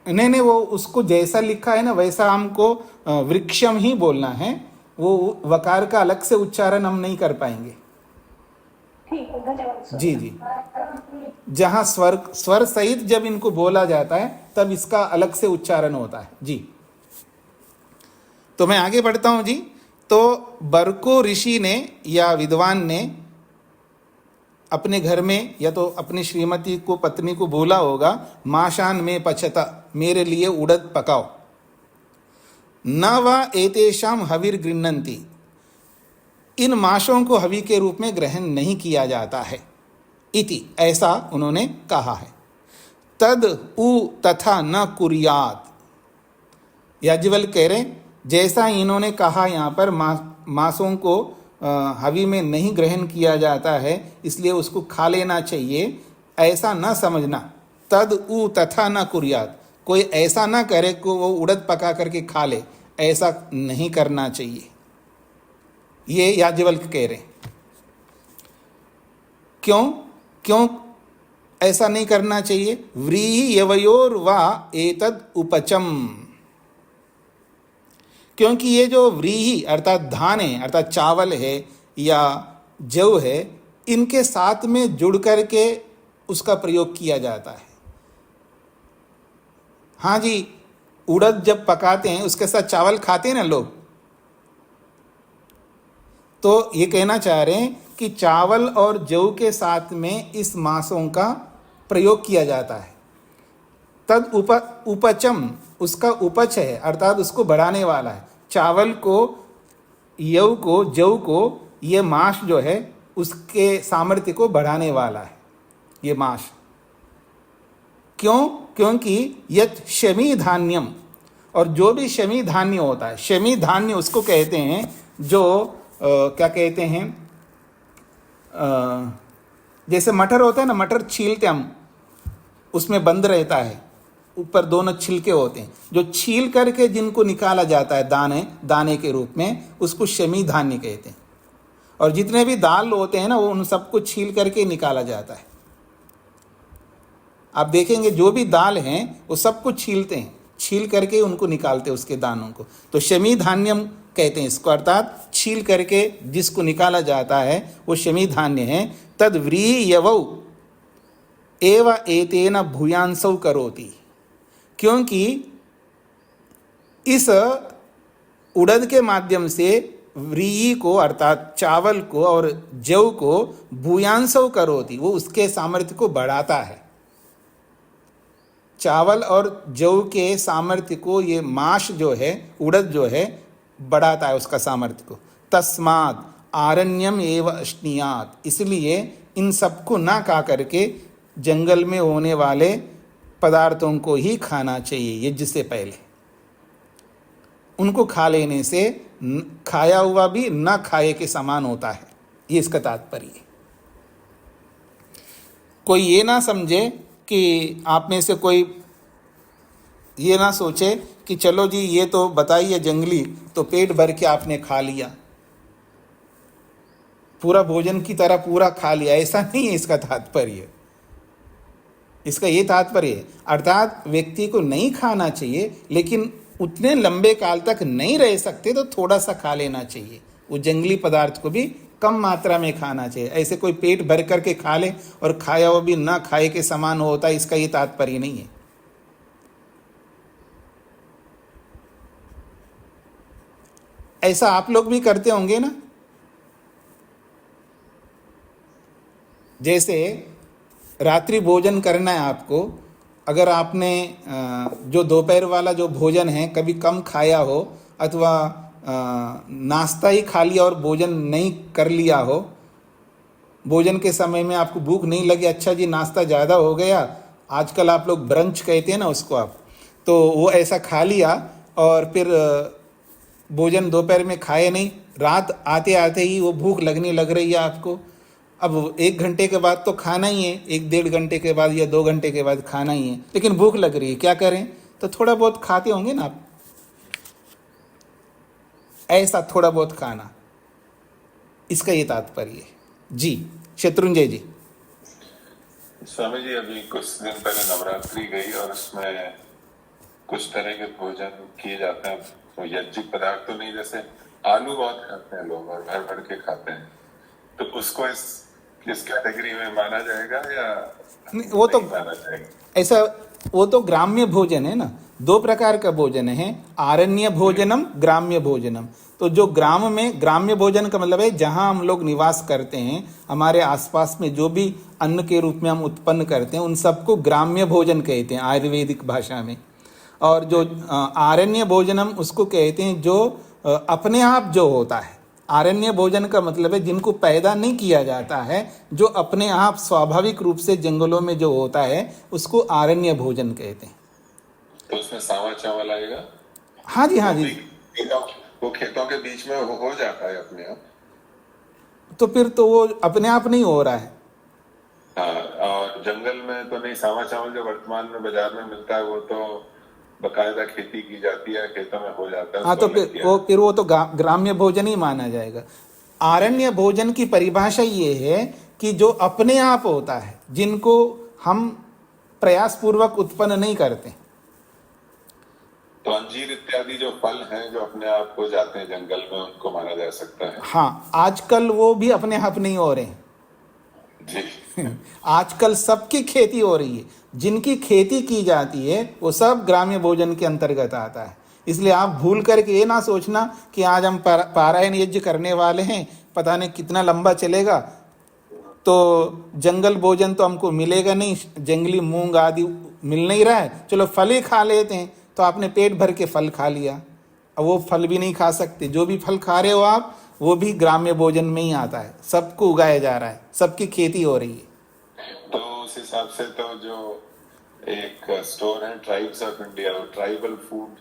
नहीं नहीं, वो उसको जैसा लिखा है ना वैसा हमको वृक्षम ही बोलना है। वो वकार का अलग से उच्चारण हम नहीं कर पाएंगे। ठीक है, धन्यवाद। जी जी, जहाँ स्वर सहित जब इनको बोला जाता है तब इसका अलग से उच्चारण होता है। जी, तो मैं आगे बढ़ता हूँ जी। तो बरको ऋषि ने या विद्वान ने अपने घर में या तो अपनी श्रीमती को, पत्नी को बोला होगा, माशान में पचता, मेरे लिए उड़द पकाओ। न व एतेषाम हविर गृह्णन्ति, इन माशों को हवि के रूप में ग्रहण नहीं किया जाता है। इति, ऐसा उन्होंने कहा है। तद उ तथा न कुर्यात, याज्ञवल कह रहे जैसा इन्होंने कहा यहाँ पर मांसों को हवि में नहीं ग्रहण किया जाता है, इसलिए उसको खा लेना चाहिए, ऐसा न समझना। तद उ तथा न कुर्यात, कोई ऐसा ना करे कि वो उड़द पका करके खा ले, ऐसा नहीं करना चाहिए। ये याज्ञवल्क्य कह रहे। क्यों ऐसा नहीं करना चाहिए? व्रीहि यवयोर वा एतद उपचम, क्योंकि ये जो व्रीहि अर्थात धान है, अर्थात चावल है या जव है, इनके साथ में जुड़ करके उसका प्रयोग किया जाता है। हाँ जी, उड़द जब पकाते हैं उसके साथ चावल खाते हैं ना लोग, तो ये कहना चाह रहे हैं कि चावल और जव के साथ में इस मांसों का प्रयोग किया जाता है। तद उपचम, उसका उपच है, अर्थात उसको बढ़ाने वाला है। चावल को, यव को, जव को, ये मांस जो है उसके सामर्थ्य को बढ़ाने वाला है ये मांस। क्योंकि यत् शमी धान्यम, और जो भी शमी धान्य होता है, शमी धान्य उसको कहते हैं जो क्या कहते हैं, जैसे मटर होता है ना, मटर छीलते हम, उसमें बंद रहता है, ऊपर दोनों छिलके होते हैं, जो छील करके जिनको निकाला जाता है दाने के रूप में, उसको शमी धान्य कहते हैं। और जितने भी दाल होते हैं ना, वो उन सबको छील करके निकाला जाता है। आप देखेंगे जो भी दाल हैं वो सबको छीलते हैं, छील करके उनको निकालते हैं उसके दानों को, तो शमी धान्यम कहते हैं इसको, अर्थात छील करके जिसको निकाला जाता है वो शमी धान्य है। तद व्रीहि यवौ एव एतेन भूयांसौ करोति, क्योंकि इस उड़द के माध्यम से व्रीहि को अर्थात चावल को और जव को भूयांसौ करोति, वो उसके सामर्थ्य को बढ़ाता है। चावल और जौ के सामर्थ्य को ये माश जो है, उड़द जो है, बढ़ाता है उसका सामर्थ्य को। तस्मात् आरण्यम एव अश्नीयात, इसलिए इन सबको ना खा करके जंगल में होने वाले पदार्थों को ही खाना चाहिए यज्ञ से पहले। उनको खा लेने से खाया हुआ भी न खाए के समान होता है, ये इसका तात्पर्य है। कोई ये ना समझे कि आप में से कोई ये ना सोचे कि चलो जी ये तो बताइए जंगली, तो पेट भर के आपने खा लिया, पूरा भोजन की तरह पूरा खा लिया, ऐसा नहीं है इसका तात्पर्य। इसका ये तात्पर्य है, अर्थात व्यक्ति को नहीं खाना चाहिए, लेकिन उतने लंबे काल तक नहीं रह सकते तो थोड़ा सा खा लेना चाहिए। वो जंगली पदार्थ को भी कम मात्रा में खाना चाहिए। ऐसे कोई पेट भर करके खा ले और खाया हुआ भी ना खाए के समान होता है, इसका ये तात्पर्य नहीं है। ऐसा आप लोग भी करते होंगे ना। जैसे रात्रि भोजन करना है आपको, अगर आपने जो दोपहर वाला जो भोजन है कभी कम खाया हो, अथवा नाश्ता ही खा लिया और भोजन नहीं कर लिया हो, भोजन के समय में आपको भूख नहीं लगी, अच्छा जी नाश्ता ज़्यादा हो गया, आजकल आप लोग ब्रंच कहते हैं ना उसको आप, तो वो ऐसा खा लिया और फिर भोजन दोपहर में खाए नहीं, रात आते आते ही वो भूख लगने लग रही है आपको। अब 1 घंटे के बाद तो खाना ही है, 1-1.5 घंटे के बाद या 2 घंटे के बाद खाना ही है, लेकिन भूख लग रही है, क्या करें? तो थोड़ा बहुत खाते होंगे ना आप, ऐसा थोड़ा बहुत खाना, इसका ये तात्पर्य है। जी शत्रुंजय जी। स्वामी जी, अभी कुछ दिन पहले नवरात्रि गई और उसमें कुछ तरह के भोजन किए जाते हैं, तो यज्ञ पदार्थ तो नहीं, जैसे आलू बहुत खाते हैं लोग और भर भर के खाते हैं, तो उसको इस कैटेगरी में माना जाएगा या नहीं? वो तो माना जाएगा? ऐसा, वो तो ग्राम्य भोजन है ना, 2 प्रकार का भोजन है, आरण्य भोजनम, ग्राम्य भोजनम। तो जो ग्राम में, ग्राम्य भोजन का मतलब है जहाँ हम लोग निवास करते हैं, हमारे आसपास में जो भी अन्न के रूप में हम उत्पन्न करते हैं, उन सबको ग्राम्य भोजन कहते हैं आयुर्वेदिक भाषा में। और जो आरण्य भोजनम उसको कहते हैं जो अपने आप जो होता है। आरण्य भोजन का मतलब है जिनको पैदा नहीं किया जाता है, जो अपने आप स्वाभाविक रूप से जंगलों में जो होता है, उसको आरण्य भोजन कहते हैं। तो उसमें सावा चावल आएगा? हाँ जी, हाँ जी। वो खेतों के बीच में हो जाता है अपने आप, तो फिर तो वो अपने आप नहीं हो रहा है। हाँ, और जंगल में तो नहीं। सावा चावल जो वर्तमान में बाजार में मिलता है वो तो बकायदा खेती की जाती है, खेतों में हो जाता है। हाँ, तो फिर वो तो ग्राम्य भोजन ही माना जाएगा। आरण्य भोजन की परिभाषा ये है कि जो अपने आप होता है, जिनको हम प्रयास पूर्वक उत्पन्न नहीं करते। तो अंजीर इत्यादि जो फल हैं जो अपने आप हो जाते हैं जंगल में, उनको माना जा सकता है? हाँ, आजकल वो भी अपने आप नहीं हो रहे हैं जी। आजकल सबकी खेती हो रही है, जिनकी खेती की जाती है वो सब ग्राम्य भोजन के अंतर्गत आता है। इसलिए आप भूल करके ये ना सोचना कि आज हम पारायण यज्ञ करने वाले हैं, पता नहीं कितना लंबा चलेगा, तो जंगल भोजन तो हमको मिलेगा नहीं, जंगली मूंग आदि मिल नहीं रहा है, चलो फल ही खा लेते हैं। तो आपने पेट भर के फल खा लिया, अब वो फल भी नहीं खा सकते। जो भी फल खा रहे हो आप, वो भी ग्राम्य भोजन में ही आता है, सबको उगाया जा रहा है, सबकी खेती हो रही है। तो उस हिसाब से तो जो एक स्टोर है ट्राइब्स ऑफ इंडिया, वो ट्राइबल फूड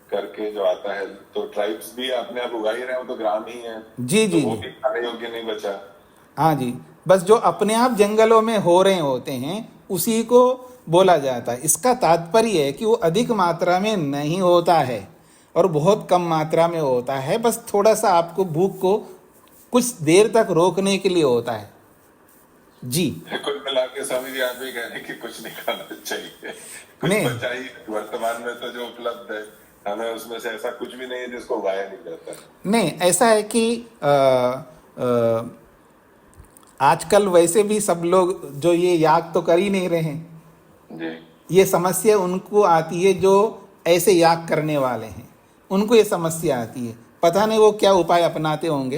करके जो आता है, तो ट्राइब्स भी अपने आप उगा ही रहे हो, तो ग्राम ही है। जी तो जी वो जी। भी खाने योग्य नहीं बचा। हाँ जी, बस जो अपने आप जंगलों में हो रहे होते हैं उसी को बोला जाता है। इसका तात्पर्य है कि वो अधिक मात्रा में नहीं होता है और बहुत कम मात्रा में होता है, बस थोड़ा सा आपको भूख को कुछ देर तक रोकने के लिए होता है। जी, कुल मिला के स्वामी जी आप भी कह रहे हैं कि कुछ नहीं खाना चाहिए, कुछ नहीं। बचा ही। वर्तमान में तो जो उपलब्ध है हमें, उसमें से ऐसा कुछ भी नहीं है जिसको उगाया नहीं जाता। नहीं, ऐसा है कि आजकल वैसे भी सब लोग जो ये याग तो कर ही नहीं रहे हैं। जी। ये समस्या उनको आती है जो ऐसे याग करने वाले हैं, उनको ये समस्या आती है। पता नहीं वो क्या उपाय अपनाते होंगे,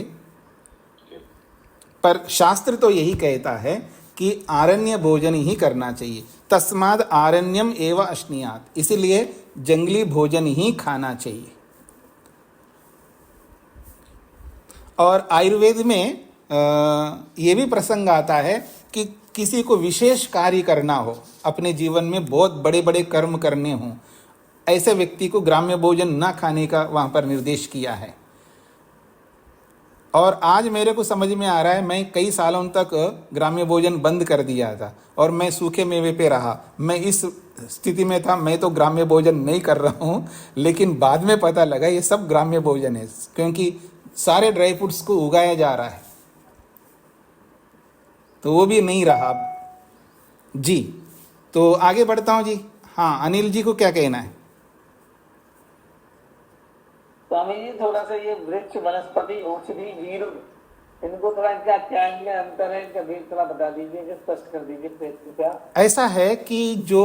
पर शास्त्र तो यही कहता है कि आरण्य भोजन ही करना चाहिए। तस्माद आरण्यम एव अश्नीयात, इसलिए जंगली भोजन ही खाना चाहिए। और आयुर्वेद में ये भी प्रसंग आता है कि किसी को विशेष कार्य करना हो, अपने जीवन में बहुत बड़े बड़े कर्म करने हों, ऐसे व्यक्ति को ग्राम्य भोजन ना खाने का वहाँ पर निर्देश किया है। और आज मेरे को समझ में आ रहा है, मैं कई सालों तक ग्राम्य भोजन बंद कर दिया था और मैं सूखे मेवे पे रहा। मैं इस स्थिति में था, मैं तो ग्राम्य भोजन नहीं कर रहा हूँ, लेकिन बाद में पता लगा ये सब ग्राम्य भोजन है, क्योंकि सारे ड्राई फ्रूट्स को उगाया जा रहा है, तो वो भी नहीं रहा जी। तो आगे बढ़ता हूँ जी। हाँ, अनिल जी को क्या कहना है? स्वामी जी थोड़ा सा ये वृक्ष, वनस्पति, औषधि, वीर, इनको थोड़ा इनका क्या इनका अंतर है, इनका भी थोड़ा बता दीजिए, स्पष्ट कर दीजिए क्या। ऐसा है कि जो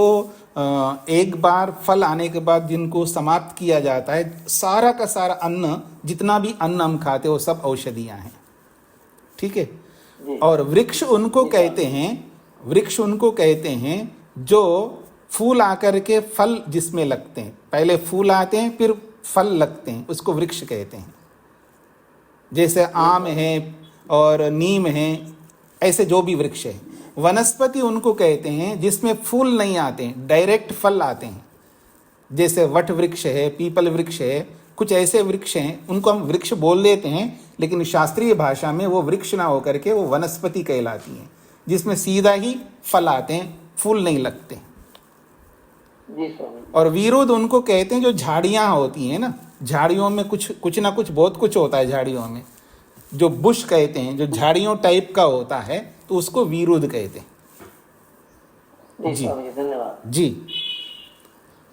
एक बार फल आने के बाद जिनको समाप्त किया जाता है, सारा का सारा अन्न, जितना भी अन्न हम खाते वो सब औषधियां हैं, ठीक है। और वृक्ष उनको कहते हैं, वृक्ष उनको कहते हैं जो फूल आकर के फल जिसमें लगते हैं, पहले फूल आते हैं फिर फल लगते हैं, उसको वृक्ष कहते हैं। जैसे आम है और नीम है, ऐसे जो भी वृक्ष है। वनस्पति उनको कहते हैं जिसमें फूल नहीं आते हैं, डायरेक्ट फल आते हैं। जैसे वट वृक्ष है, पीपल वृक्ष है, कुछ ऐसे वृक्ष हैं, उनको हम वृक्ष बोल देते हैं, लेकिन शास्त्रीय भाषा में वो वृक्ष ना होकर के वो वनस्पति कहलाती हैं, जिसमें सीधा ही फल आते हैं, फूल नहीं लगते। और विरोध उनको कहते हैं जो झाड़ियां होती हैं ना, झाड़ियों में कुछ ना कुछ बहुत कुछ होता है, झाड़ियों में जो बुश कहते हैं, जो झाड़ियों टाइप का होता है, तो उसको विरोध कहते हैं जी। धन्यवाद जी।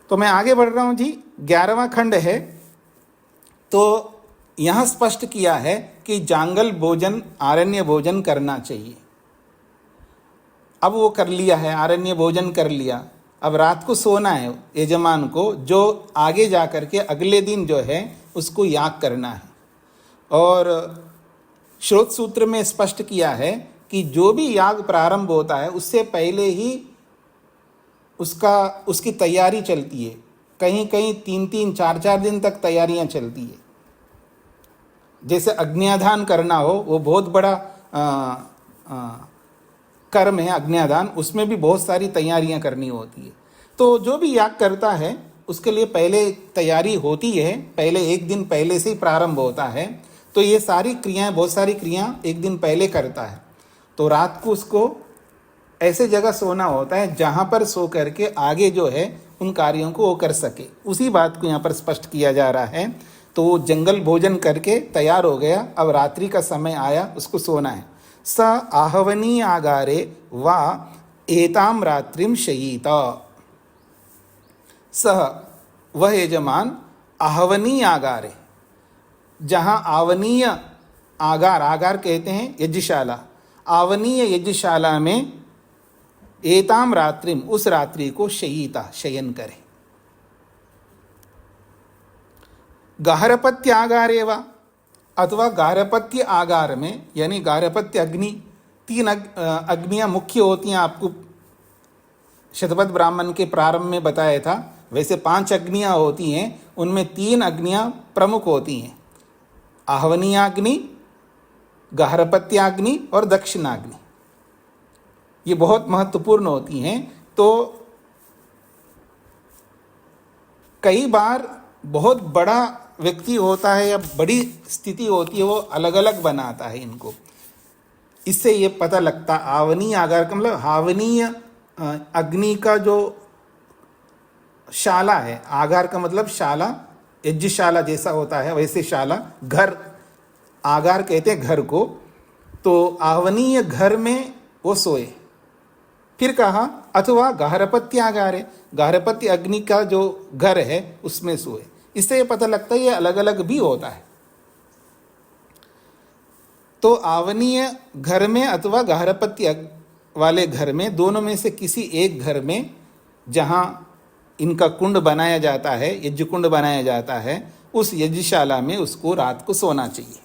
तो मैं आगे बढ़ रहा हूं जी। 11वां खंड है, तो यहां स्पष्ट किया है कि जांगल भोजन, आरण्य भोजन करना चाहिए। अब वो कर लिया है, आरण्य भोजन कर लिया, अब रात को सोना है यजमान को, जो आगे जा कर के अगले दिन जो है उसको याग करना है। और श्रोत सूत्र में स्पष्ट किया है कि जो भी याग प्रारंभ होता है उससे पहले ही उसकी तैयारी चलती है। कहीं कहीं 3-3, 4-4 दिन तक तैयारियां चलती है। जैसे अग्न्याधान करना हो, वो बहुत बड़ा कर्म है अग्न्याधान, उसमें भी बहुत सारी तैयारियां करनी होती है। तो जो भी याग करता है उसके लिए पहले तैयारी होती है, पहले एक दिन पहले से ही प्रारंभ होता है। तो ये सारी क्रियाएं, बहुत सारी क्रियाएं एक दिन पहले करता है। तो रात को उसको ऐसे जगह सोना होता है जहां पर सो करके आगे जो है उन कार्यों को वो कर सके। उसी बात को यहाँ पर स्पष्ट किया जा रहा है। तो वो जंगल भोजन करके तैयार हो गया, अब रात्रि का समय आया, उसको सोना है। स आहवनी आगारे वा एताम रात्रिम शयीत। सह वह यजमान आहवनी आगारे, जहां आवनीय आगार, आगार कहते हैं यज्ञशाला, आवनीय यज्ञशाला में एताम रात्रिम, उस रात्रि को शयीता, शयन करे। गारहपत्य आगारे वा, अथवा गारहपत्य आगार में, यानी गारहपत्य अग्नि, 3 अग्नियां मुख्य होती हैं। आपको शतपथ ब्राह्मण के प्रारंभ में बताया था, वैसे 5 अग्नियां होती हैं, उनमें 3 अग्नियां प्रमुख होती हैं, आहवनीयाग्नि, गारहपत्याग्नि और दक्षिणाग्नि। ये बहुत महत्वपूर्ण होती हैं। तो कई बार बहुत बड़ा व्यक्ति होता है या बड़ी स्थिति होती है, वो अलग अलग बनाता है इनको। इससे ये पता लगता, आवनीय आगार का मतलब हावनीय अग्नि का जो शाला है, आगार का मतलब शाला, यज्ञशाला जैसा होता है वैसे शाला, घर, आगार कहते हैं घर को। तो आवनीय घर में वो सोए। फिर कहा अथवा गारहपत्य आगारे, गारहपत्य अग्नि का जो घर है उसमें सोए। इससे ये पता लगता है ये अलग अलग भी होता है। तो आवनीय घर में अथवा गारहपत्य वाले घर में, दोनों में से किसी एक घर में जहां इनका कुंड बनाया जाता है, यज्ञ कुंड बनाया जाता है, उस यज्ञशाला में उसको रात को सोना चाहिए।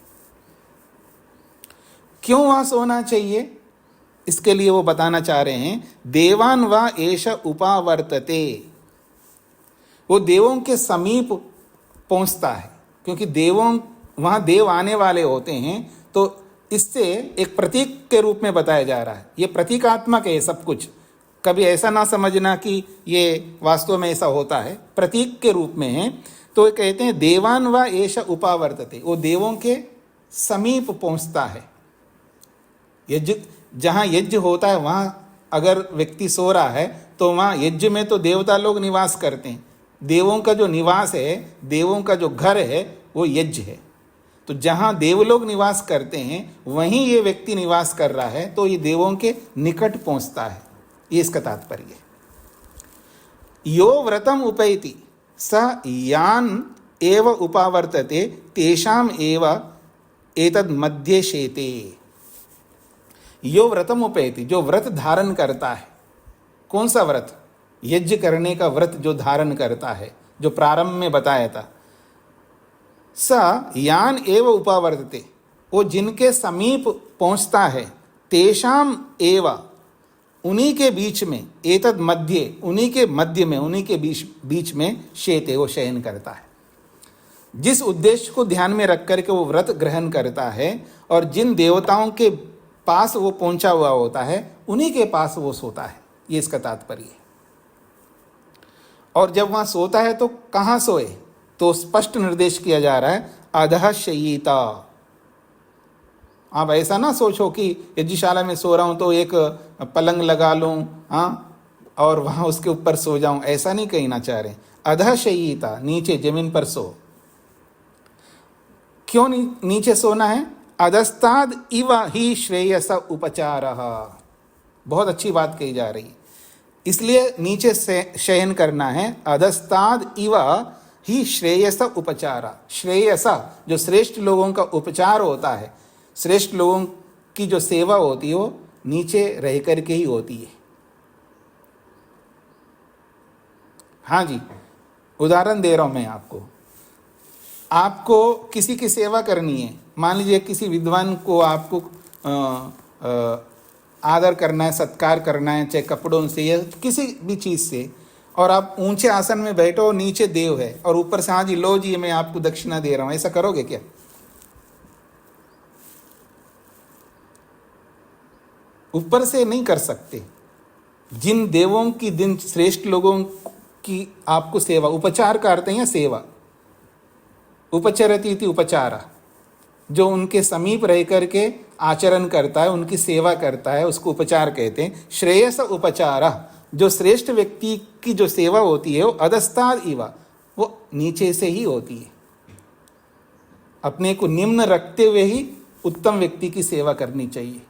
क्यों वहां सोना चाहिए? इसके लिए वो बताना चाह रहे हैं देवान व एष उपावर्तते, वो देवों के समीप पहुंचता है, क्योंकि देवों वहाँ देव आने वाले होते हैं, तो इससे एक प्रतीक के रूप में बताया जा रहा है। ये प्रतीकात्मक है सब कुछ, कभी ऐसा ना समझना कि ये वास्तव में ऐसा होता है, प्रतीक के रूप में है। तो कहते हैं देवान व एष उपावर्तते, वो देवों के समीप पहुंचता है। यज्ञ जहाँ यज्ञ होता है वहाँ अगर व्यक्ति सो रहा है तो वहाँ यज्ञ में तो देवता लोग निवास करते हैं। देवों का जो निवास है, देवों का जो घर है वो यज्ञ है। तो जहाँ देव लोग निवास करते हैं वहीं ये व्यक्ति निवास कर रहा है, तो ये देवों के निकट पहुँचता है, ये इसका तात्पर्य है। यो व्रतम उपैति स यान एव उपावर्तते तेषाम एव एतद मध्य शेते। यो व्रतम उपैति, जो व्रत धारण करता है। कौन सा व्रत? यज्ञ करने का व्रत जो धारण करता है, जो प्रारंभ में बताया था। स यान एव उपावर्तते, वो जिनके समीप पहुंचता है, तेषाम एव, उन्हीं के बीच में, एतद मध्य, उन्हीं के मध्य में, उन्हीं के बीच में शेते, वो शयन करता है। जिस उद्देश्य को ध्यान में रख करके वो व्रत ग्रहण करता है और जिन देवताओं के पास वो पहुंचा हुआ होता है उन्हीं के पास वो सोता है, ये इसका तात्पर्य है। और जब वहाँ सोता है तो कहाँ सोए? तो स्पष्ट निर्देश किया जा रहा है अधः शयीता। आप ऐसा ना सोचो कि यज्ञशाला में सो रहा हूँ तो एक पलंग लगा लूँ, हाँ, और वहाँ उसके ऊपर सो जाऊँ, ऐसा नहीं कहना चाह रहे। अधः शयीता, नीचे जमीन पर सो। क्यों नीचे सोना है? अधस्ताद इव ही श्रेयस उपचारः, बहुत अच्छी बात कही जा रही है। इसलिए नीचे से शयन करना है। अधस्ताद इव ही श्रेयस उपचारा, श्रेयस जो श्रेष्ठ लोगों का उपचार होता है, श्रेष्ठ लोगों की जो सेवा होती है वो नीचे रह करके ही होती है। हाँ जी, उदाहरण दे रहा हूं मैं आपको। आपको किसी की सेवा करनी है, मान लीजिए किसी विद्वान को आपको आदर करना है, सत्कार करना है, चाहे कपड़ों से या किसी भी चीज़ से, और आप ऊंचे आसन में बैठो, नीचे देव है और ऊपर से हाँ जी लो जी मैं आपको दक्षिणा दे रहा हूं, ऐसा करोगे क्या? ऊपर से नहीं कर सकते। जिन देवों की, जिन श्रेष्ठ लोगों की आपको सेवा, उपचार करते हैं सेवा, उपचरती थी उपचारा, जो उनके समीप रह करके आचरण करता है, उनकी सेवा करता है, उसको उपचार कहते हैं। श्रेयस उपचारा, जो श्रेष्ठ व्यक्ति की जो सेवा होती है वो अधस्ताद इवा, वो नीचे से ही होती है। अपने को निम्न रखते हुए ही उत्तम व्यक्ति की सेवा करनी चाहिए।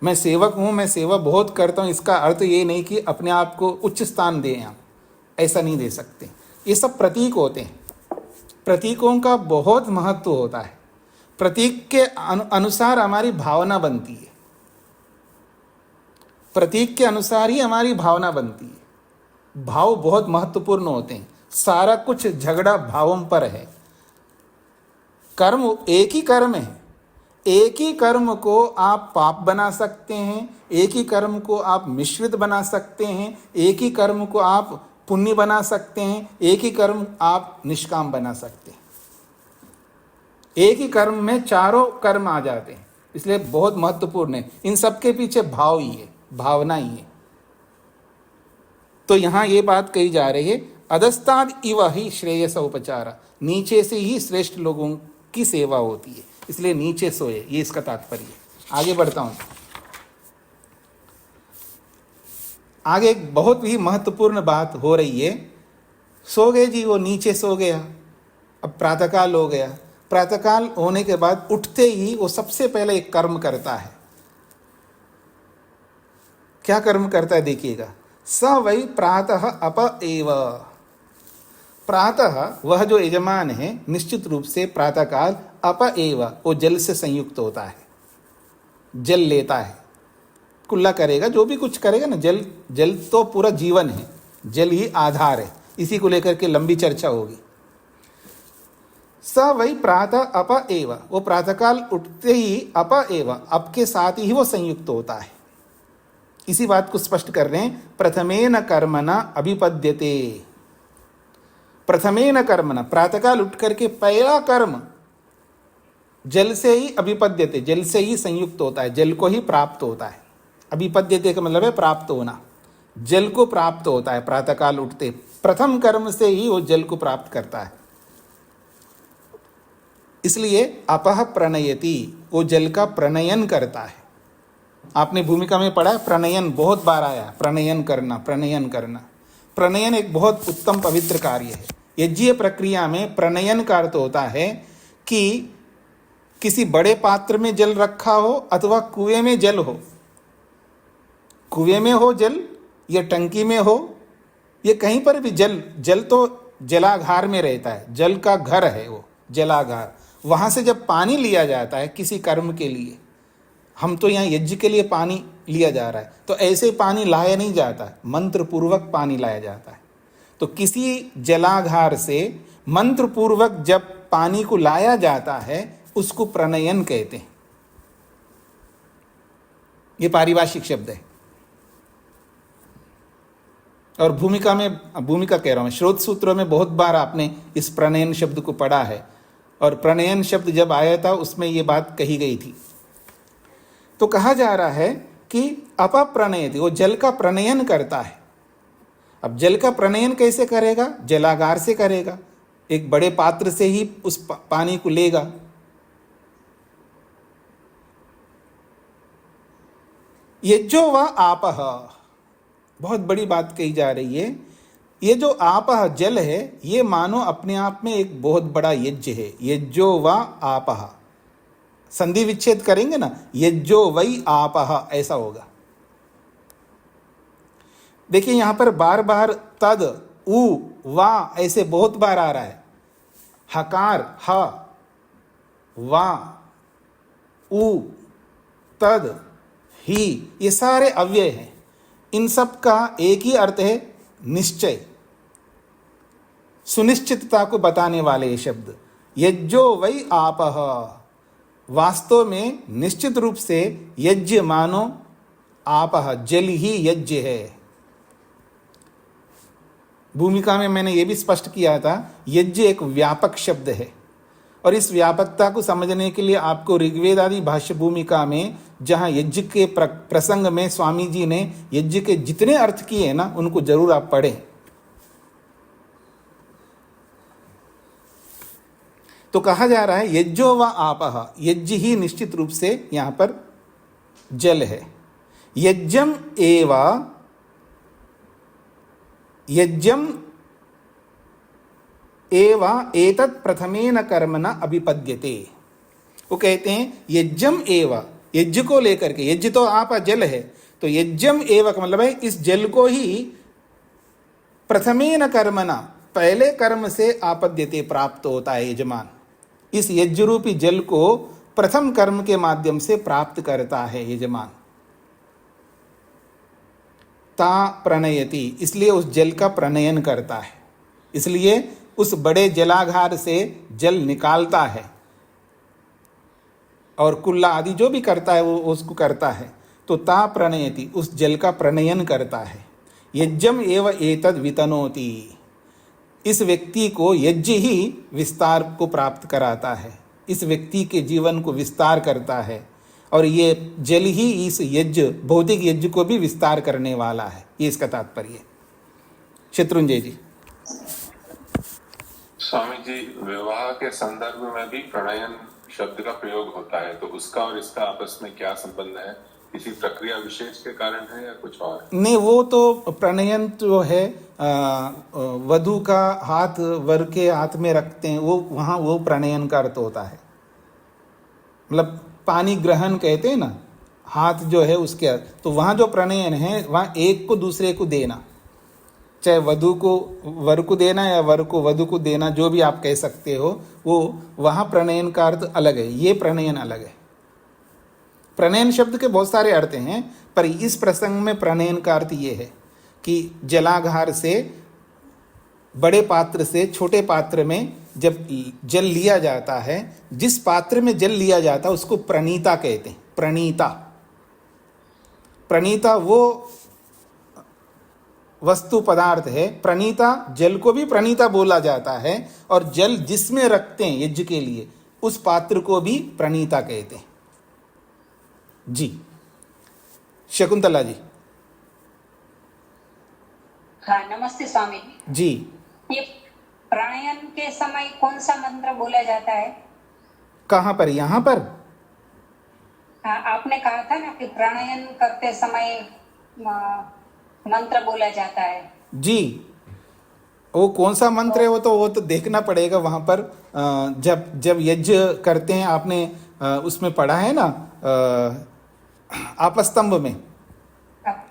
मैं सेवक हूँ, मैं सेवा बहुत करता हूँ, इसका अर्थ ये नहीं कि अपने आप को उच्च स्थान दें आप, ऐसा नहीं दे सकते। ये सब प्रतीक होते हैं, प्रतीकों का बहुत महत्व होता है। प्रतीक के अनुसार हमारी भावना बनती है, प्रतीक के अनुसार ही हमारी भावना बनती है। भाव बहुत महत्वपूर्ण होते हैं, सारा कुछ झगड़ा भावों पर है। कर्म एक ही कर्म है, एक ही कर्म को आप पाप बना सकते हैं, एक ही कर्म को आप मिश्रित बना सकते हैं, एक ही कर्म को आप पुण्य बना सकते हैं, एक ही कर्म आप निष्काम बना सकते हैं। एक ही कर्म में चारों कर्म आ जाते हैं, इसलिए बहुत महत्वपूर्ण है। इन सब के पीछे भाव ही है, भावना ही है। तो यहां ये बात कही जा रही है, अधस्ताद इव ही श्रेयस उपचारा, नीचे से ही श्रेष्ठ लोगों की सेवा होती है, इसलिए नीचे सोए, ये इसका तात्पर्य है। आगे बढ़ता हूं। आगे एक बहुत ही महत्वपूर्ण बात हो रही है। सो गए जी, वो नीचे सो गया, अब प्रातःकाल हो गया। प्रातःकाल होने के बाद उठते ही वो सबसे पहले एक कर्म करता है। क्या कर्म करता है देखिएगा, स वै प्रातः अप एव। प्रातः वह जो यजमान है निश्चित रूप से प्रातःकाल अप एव, वो जल से संयुक्त होता है, जल लेता है, कुल्ला करेगा, जो भी कुछ करेगा ना, जल तो पूरा जीवन है, जल ही आधार है। इसी को लेकर के लंबी चर्चा होगी। स वही प्रातः अप एव, वो प्रातःकाल उठते ही अप एव, अप के साथ ही वो संयुक्त होता है। इसी बात को स्पष्ट कर रहे हैं। प्रथमेन कर्मणा अभिपद्यते, प्रथमेन कर्मणा, प्रातःकाल उठ करके पहला कर्म जल से ही अभिपद्यते, जल से ही संयुक्त होता है, जल को ही प्राप्त होता है। अभिपद्यते का मतलब है प्राप्त होना, जल को प्राप्त होता है। प्रातःकाल उठते प्रथम कर्म से ही वो जल को प्राप्त करता है। इसलिए अपह प्रणयति, वो जल का प्रणयन करता है। आपने भूमिका में पढ़ा है, प्रणयन बहुत बार आया, प्रणयन करना, प्रणयन करना। प्रणयन एक बहुत उत्तम पवित्र कार्य है। यज्ञीय प्रक्रिया में प्रणयन का अर्थ होता है कि किसी बड़े पात्र में जल रखा हो अथवा कुएं में जल हो, कुएं में हो जल या टंकी में हो, ये कहीं पर भी जल, जल तो जलागार में रहता है, जल का घर है वो जलागार। वहाँ से जब पानी लिया जाता है किसी कर्म के लिए, हम तो यहाँ यज्ञ के लिए पानी लिया जा रहा है, तो ऐसे पानी लाया नहीं जाता, मंत्र पूर्वक पानी लाया जाता है। तो किसी जलागार से मंत्र पूर्वक जब पानी को लाया जाता है उसको प्रणयन कहते हैं। ये पारिभाषिक शब्द है। और भूमिका कह रहा हूं, श्रोत सूत्रों में बहुत बार आपने इस प्रणयन शब्द को पढ़ा है, और प्रणयन शब्द जब आया था उसमें ये बात कही गई थी। तो कहा जा रहा है कि अपप्रणयति, वो जल का प्रणयन करता है। अब जल का प्रणयन कैसे करेगा? जलागार से करेगा, एक बड़े पात्र से ही उस पानी को लेगा। यज्जो व आपह, बहुत बड़ी बात कही जा रही है। ये जो आपह जल है ये मानो अपने आप में एक बहुत बड़ा यज्ञ है। यज्जो व आपह, संधि विच्छेद करेंगे ना, यज्जो वै आपह, ऐसा होगा। देखिए यहां पर बार बार तद, उ, वा ऐसे बहुत बार आ रहा है। हकार, ह, वा, उ, तद, ही, ये सारे अव्यय हैं। इन सब का एक ही अर्थ है निश्चय, सुनिश्चितता को बताने वाले ये शब्द। यज्जो वै आपह, वास्तव में निश्चित रूप से यज्ञ मानो आपह, जल ही यज्ञ है। भूमिका में मैंने ये भी स्पष्ट किया था, यज्ञ एक व्यापक शब्द है, और इस व्यापकता को समझने के लिए आपको ऋग्वेद आदि भाष्य भूमिका में जहाँ यज्ञ के प्रसंग में स्वामी जी ने यज्ञ के जितने अर्थ किए हैं ना, उनको जरूर आप पढ़ें। तो कहा जा रहा है यज्जो व आपह, यज्ञ ही निश्चित रूप से यहां पर जल है। यज्ञम एवा, यज्ञम एवा एतत् प्रथमेन कर्मणा अभिपद्यते। वो कहते हैं यज्ञम एवा, यज्ञ को लेकर के, यज्ञ तो आप जल है, तो यज्ञम एवा का मतलब है इस जल को ही प्रथमेन कर्मणा, पहले कर्म से आपद्यते, प्राप्त होता है यजमान। इस यज्ञ रूपी जल को प्रथम कर्म के माध्यम से प्राप्त करता है यजमान। ता प्रणयति, इसलिए उस जल का प्रणयन करता है, इसलिए उस बड़े जलागार से जल निकालता है, और कुल्ला आदि जो भी करता है वो उसको करता है। तो ता प्रणयति, उस जल का प्रणयन करता है। यज्ञम एव एतद् वितनोति, इस व्यक्ति को यज्ञ ही विस्तार को प्राप्त कराता है, इस व्यक्ति के जीवन को विस्तार करता है, और ये जल ही इस यज्ञ, भौतिक यज्ञ को भी विस्तार करने वाला है। ये इसका तात्पर्य। शत्रुंजय जी। स्वामी जी, विवाह के संदर्भ में भी प्रणयन शब्द का प्रयोग होता है, तो उसका और इसका आपस में क्या संबंध है? किसी प्रक्रिया विशेष के कारण है या कुछ और? नहीं, वो तो प्रणयन जो है वधू का हाथ वर के हाथ में रखते हैं, वो वहाँ वो प्रणयन का अर्थ होता है। मतलब पानी ग्रहण कहते हैं ना, हाथ जो है उसके, तो वहाँ जो प्रणयन है वहाँ एक को दूसरे को देना, चाहे वधू को वर को देना या वर को वधू को देना, जो भी आप कह सकते हो, वो वहाँ प्रणयन का अर्थ अलग है, ये प्रणयन अलग है। प्रणयन शब्द के बहुत सारे अर्थ हैं, पर इस प्रसंग में प्रणयन का अर्थ ये है कि जलागार से, बड़े पात्र से छोटे पात्र में जब जल लिया जाता है, जिस पात्र में जल लिया जाता है उसको प्रणीता कहते हैं। प्रणीता, प्रणीता वो वस्तु पदार्थ है। प्रणीता, जल को भी प्रणीता बोला जाता है, और जल जिसमें रखते हैं यज्ञ के लिए उस पात्र को भी प्रणीता कहते हैं। जी शकुंतला जी। हाँ, नमस्ते स्वामी जी। ये प्राणायाम के समय कौन सा मंत्र बोला जाता है? कहाँ पर? यहाँ पर? हाँ, आपने कहा था ना कि प्राणायाम करते समय मंत्र बोला जाता है। जी, वो कौन सा मंत्र है वो तो देखना पड़ेगा वहाँ पर। जब यज्ञ करते हैं, आपने उसमें पढ़ा है ना, आपस्तंभ में।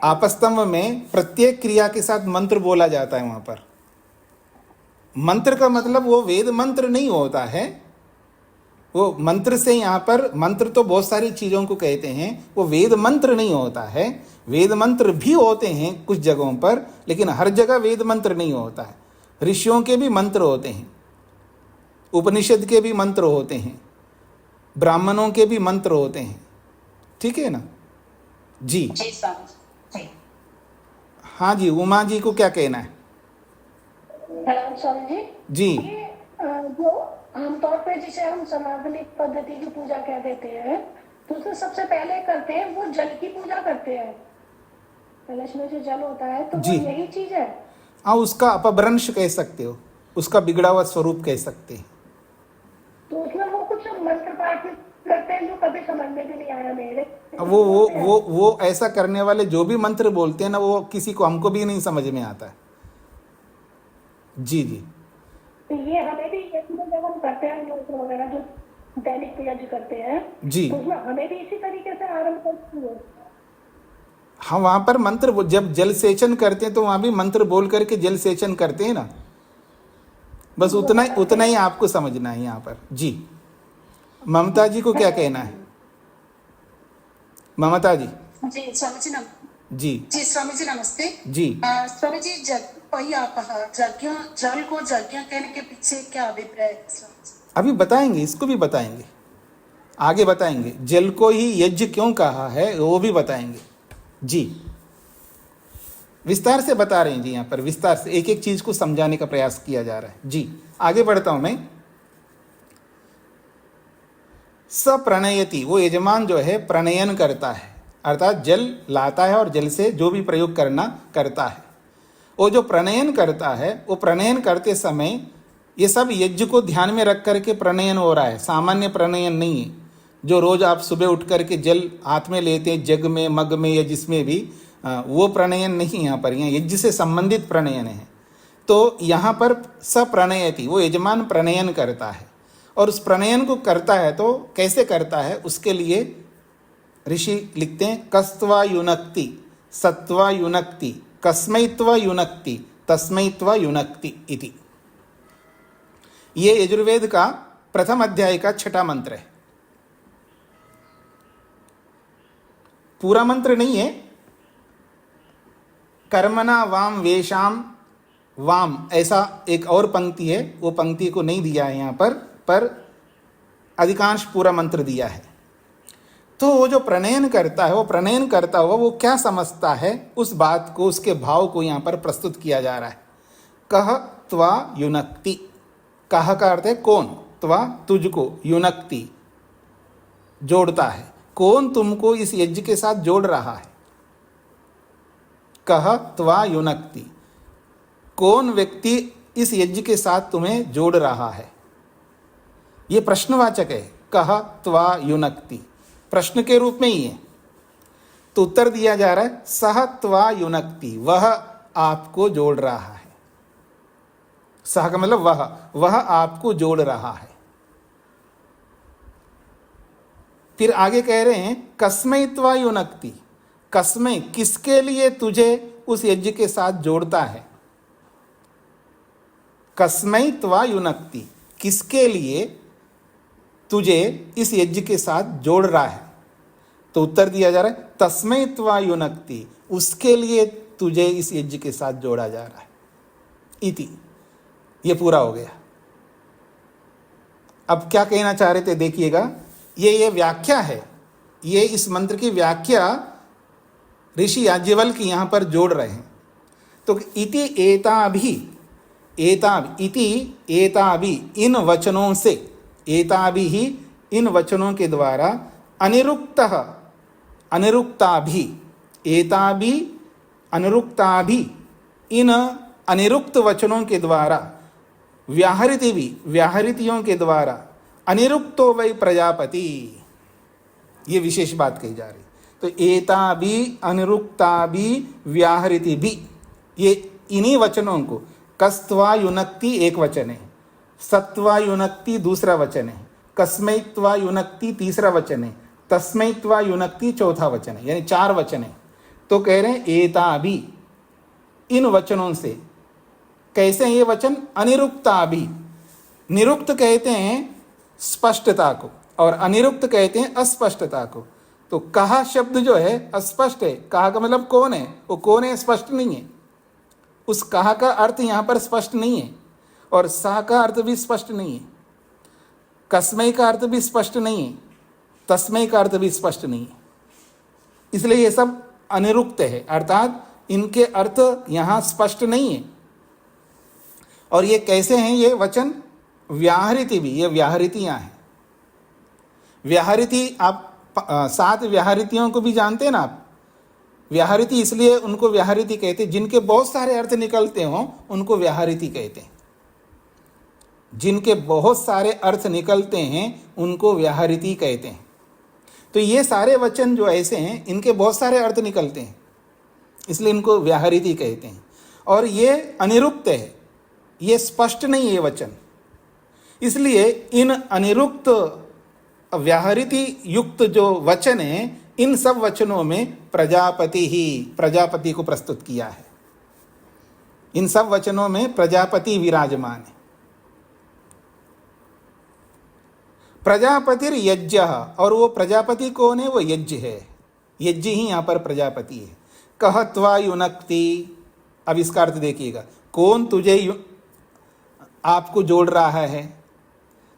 आपस्तंभ में प्रत्येक क्रिया के साथ मंत्र बोला जाता है। वहाँ पर मंत्र का मतलब वो वेद मंत्र नहीं होता है। वो मंत्र से, यहाँ पर मंत्र तो बहुत सारी चीज़ों को कहते हैं, वो वेद मंत्र नहीं होता है। वेद मंत्र भी होते हैं कुछ जगहों पर, लेकिन हर जगह वेद मंत्र नहीं होता है। ऋषियों के भी मंत्र होते हैं, उपनिषद के भी मंत्र होते हैं, ब्राह्मणों के भी मंत्र होते हैं। ठीक है ना? जी। जी स्वामी जी। हाँ जी, उमा जी को क्या कहना है? स्वामी जी। जी। ये जो आमतौर पे जिसे हम सनातनी पद्धति की पूजा कह देते हैं, तो उसमें सबसे पहले करते हैं वो जल की पूजा करते हैं। कलश में जो जल होता है, तो वो यही चीज है। हाँ, उसका अपभ्रंश कह सकते हो, उसका बिगड़ा हुआ स्वरूप कह सकते हैं। तो उसमें वो कुछ मंत्र पाठ करते हैं जो कभी समझ में भी नहीं आया मेरे। वो ऐसा करने वाले जो भी मंत्र बोलते हैं ना, वो किसी को, हमको भी नहीं समझ में आता है। जी जी। तो ये हमें भी जब हम करते हैं मंत्र वगैरह जो दैनिक यज्ञ करते हैं जी, तो उसमें हमें भी इसी तरीके से आरंभ करती है। हाँ, वहाँ पर मंत्र, जब जल सेचन करते हैं तो वहाँ भी मंत्र बोल करके जल सेचन करते हैं ना। बस उतना ही आपको समझना है यहाँ पर। जी। ममता जी को क्या कहना है? ममता जी। जी स्वामी जी जी जी स्वामी जी नमस्ते जी। स्वामी जी, जल को यज्ञ कहने के पीछे क्या अभिप्राय है स्वामी जी? अभी बताएंगे, इसको भी बताएंगे, आगे बताएंगे। जल को ही यज्ञ क्यों कहा है वो भी बताएंगे। जी, विस्तार से बता रहे हैं जी। यहाँ पर विस्तार से एक एक चीज को समझाने का प्रयास किया जा रहा है। जी, आगे बढ़ता हूं मैं। सप्रणयति, वो यजमान जो है प्रणयन करता है, अर्थात जल लाता है और जल से जो भी प्रयोग करना करता है। वो जो प्रणयन करता है, वो प्रणयन करते समय ये सब यज्ञ को ध्यान में रख करके प्रणयन हो रहा है, सामान्य प्रणयन नहीं है। जो रोज आप सुबह उठ करके जल हाथ में लेते हैं, जग में, मग में या जिसमें भी, वो प्रणयन नहीं। यहाँ पर यहाँ यज्ञ से संबंधित प्रणयन है। तो यहाँ पर सप्रणयति, वो यजमान प्रणयन करता है, और उस प्रणयन को करता है तो कैसे करता है, उसके लिए ऋषि लिखते हैं कस्त्वा युनक्ति, सत्वा युनक्ति, कस्मैत्वा युनक्ति, तस्मैत्वा युनक्ति इति। ये यजुर्वेद का प्रथम अध्याय का 6वां मंत्र है। पूरा मंत्र नहीं है। कर्मणा वाम वेशाम वाम, ऐसा एक और पंक्ति है, वो पंक्ति को नहीं दिया है यहाँ पर अधिकांश पूरा मंत्र दिया है। तो वो जो प्रणयन करता है, वो प्रणयन करता हुआ वो क्या समझता है, उस बात को, उसके भाव को यहाँ पर प्रस्तुत किया जा रहा है। कह त्वा युनक्ति, कह का अर्थ है कौन, त्वा तुझको, युनक्ति जोड़ता है। कौन तुमको इस यज्ञ के साथ जोड़ रहा है? कह त्वा युनक्ति, कौन व्यक्ति इस यज्ञ के साथ तुम्हें जोड़ रहा है? ये प्रश्नवाचक है। कह त्वा युनक्ति प्रश्न के रूप में ही है। तो उत्तर दिया जा रहा है सह त्वा युनक्ति, वह आपको जोड़ रहा है। सह का मतलब वह आपको जोड़ रहा है। फिर आगे कह रहे हैं कस्मै त्वा युनक्ति, कस्मै किसके लिए तुझे उस यज्ञ के साथ जोड़ता है? कस्मै त्वा युनक्ति, किसके लिए तुझे इस यज्ञ के साथ जोड़ रहा है? तो उत्तर दिया जा रहा है तस्मै त्वा युनक्ति, उसके लिए तुझे इस यज्ञ के साथ जोड़ा जा रहा है इति। ये पूरा हो गया। अब क्या कहना चाह रहे थे देखिएगा। ये व्याख्या है, ये इस मंत्र की व्याख्या ऋषि याज्ञवल्क्य यहाँ पर जोड़ रहे हैं। तो इति एताभि, इति एताभि, इन वचनों से, एताभि ही इन वचनों के द्वारा, अनिरुक्तः, अनिरुक्ताभि, एताभि अनिरुक्ताभि, इन अनिरुक्त वचनों के द्वारा, व्याहृति भी, व्याहृतियों के द्वारा, अनिरुक्तो वै प्रजापति, ये विशेष बात कही जा रही। तो एताभि अनिरुक्ताभि व्याहृति भी, ये इन्हीं वचनों को, कस्त्वा युनक्ति एक वचन है, सत्वा युनक्ति दूसरा वचन है, कस्मैत्वा युनक्ति तीसरा वचन है, तस्मैत्वा युनक्ति चौथा वचन है, यानी 4 वचन है। तो कह रहे हैं एताभि, इन वचनों से। कैसे हैं ये वचन? अनिरुक्ताभि, निरुक्त कहते हैं स्पष्टता को और अनिरुक्त कहते हैं अस्पष्टता को। तो कहा शब्द जो है अस्पष्ट है, कहा का मतलब कौन है, वो कौन है स्पष्ट नहीं है, उस कहा का अर्थ यहाँ पर स्पष्ट नहीं है, और सा का अर्थ भी स्पष्ट नहीं है, कस्मै का अर्थ भी स्पष्ट नहीं है, तस्मै का अर्थ भी स्पष्ट नहीं है। इसलिए ये सब अनिरुक्त है, अर्थात इनके अर्थ यहाँ स्पष्ट नहीं है। और ये कैसे हैं ये वचन? व्याहृति भी, ये व्याहृतियाँ हैं। व्याहृति आप 7 व्याहृतियों को भी जानते हैं ना आप। व्याहृति इसलिए उनको व्याहृति कहते हैं, जिनके बहुत सारे अर्थ निकलते हों उनको व्याहृति कहते हैं। जिनके बहुत सारे अर्थ निकलते हैं उनको व्याहृति कहते हैं। तो ये सारे वचन जो ऐसे हैं इनके बहुत सारे अर्थ निकलते हैं, इसलिए इनको व्याहृति कहते हैं। और ये अनिरुक्त है, ये स्पष्ट नहीं है ये वचन, इसलिए इन अनिरुक्त व्याहृति युक्त जो वचन है, इन सब वचनों में प्रजापति को प्रस्तुत किया है। इन सब वचनों में प्रजापति विराजमान है। प्रजापतिर यज्ञ, और वो प्रजापति कौन है? वो यज्ञ है। यज्ञ ही यहाँ पर प्रजापति है। कहत्वा युनक्ति, अब इसका अर्थ देखिएगा, कौन तुझे आपको जोड़ रहा है?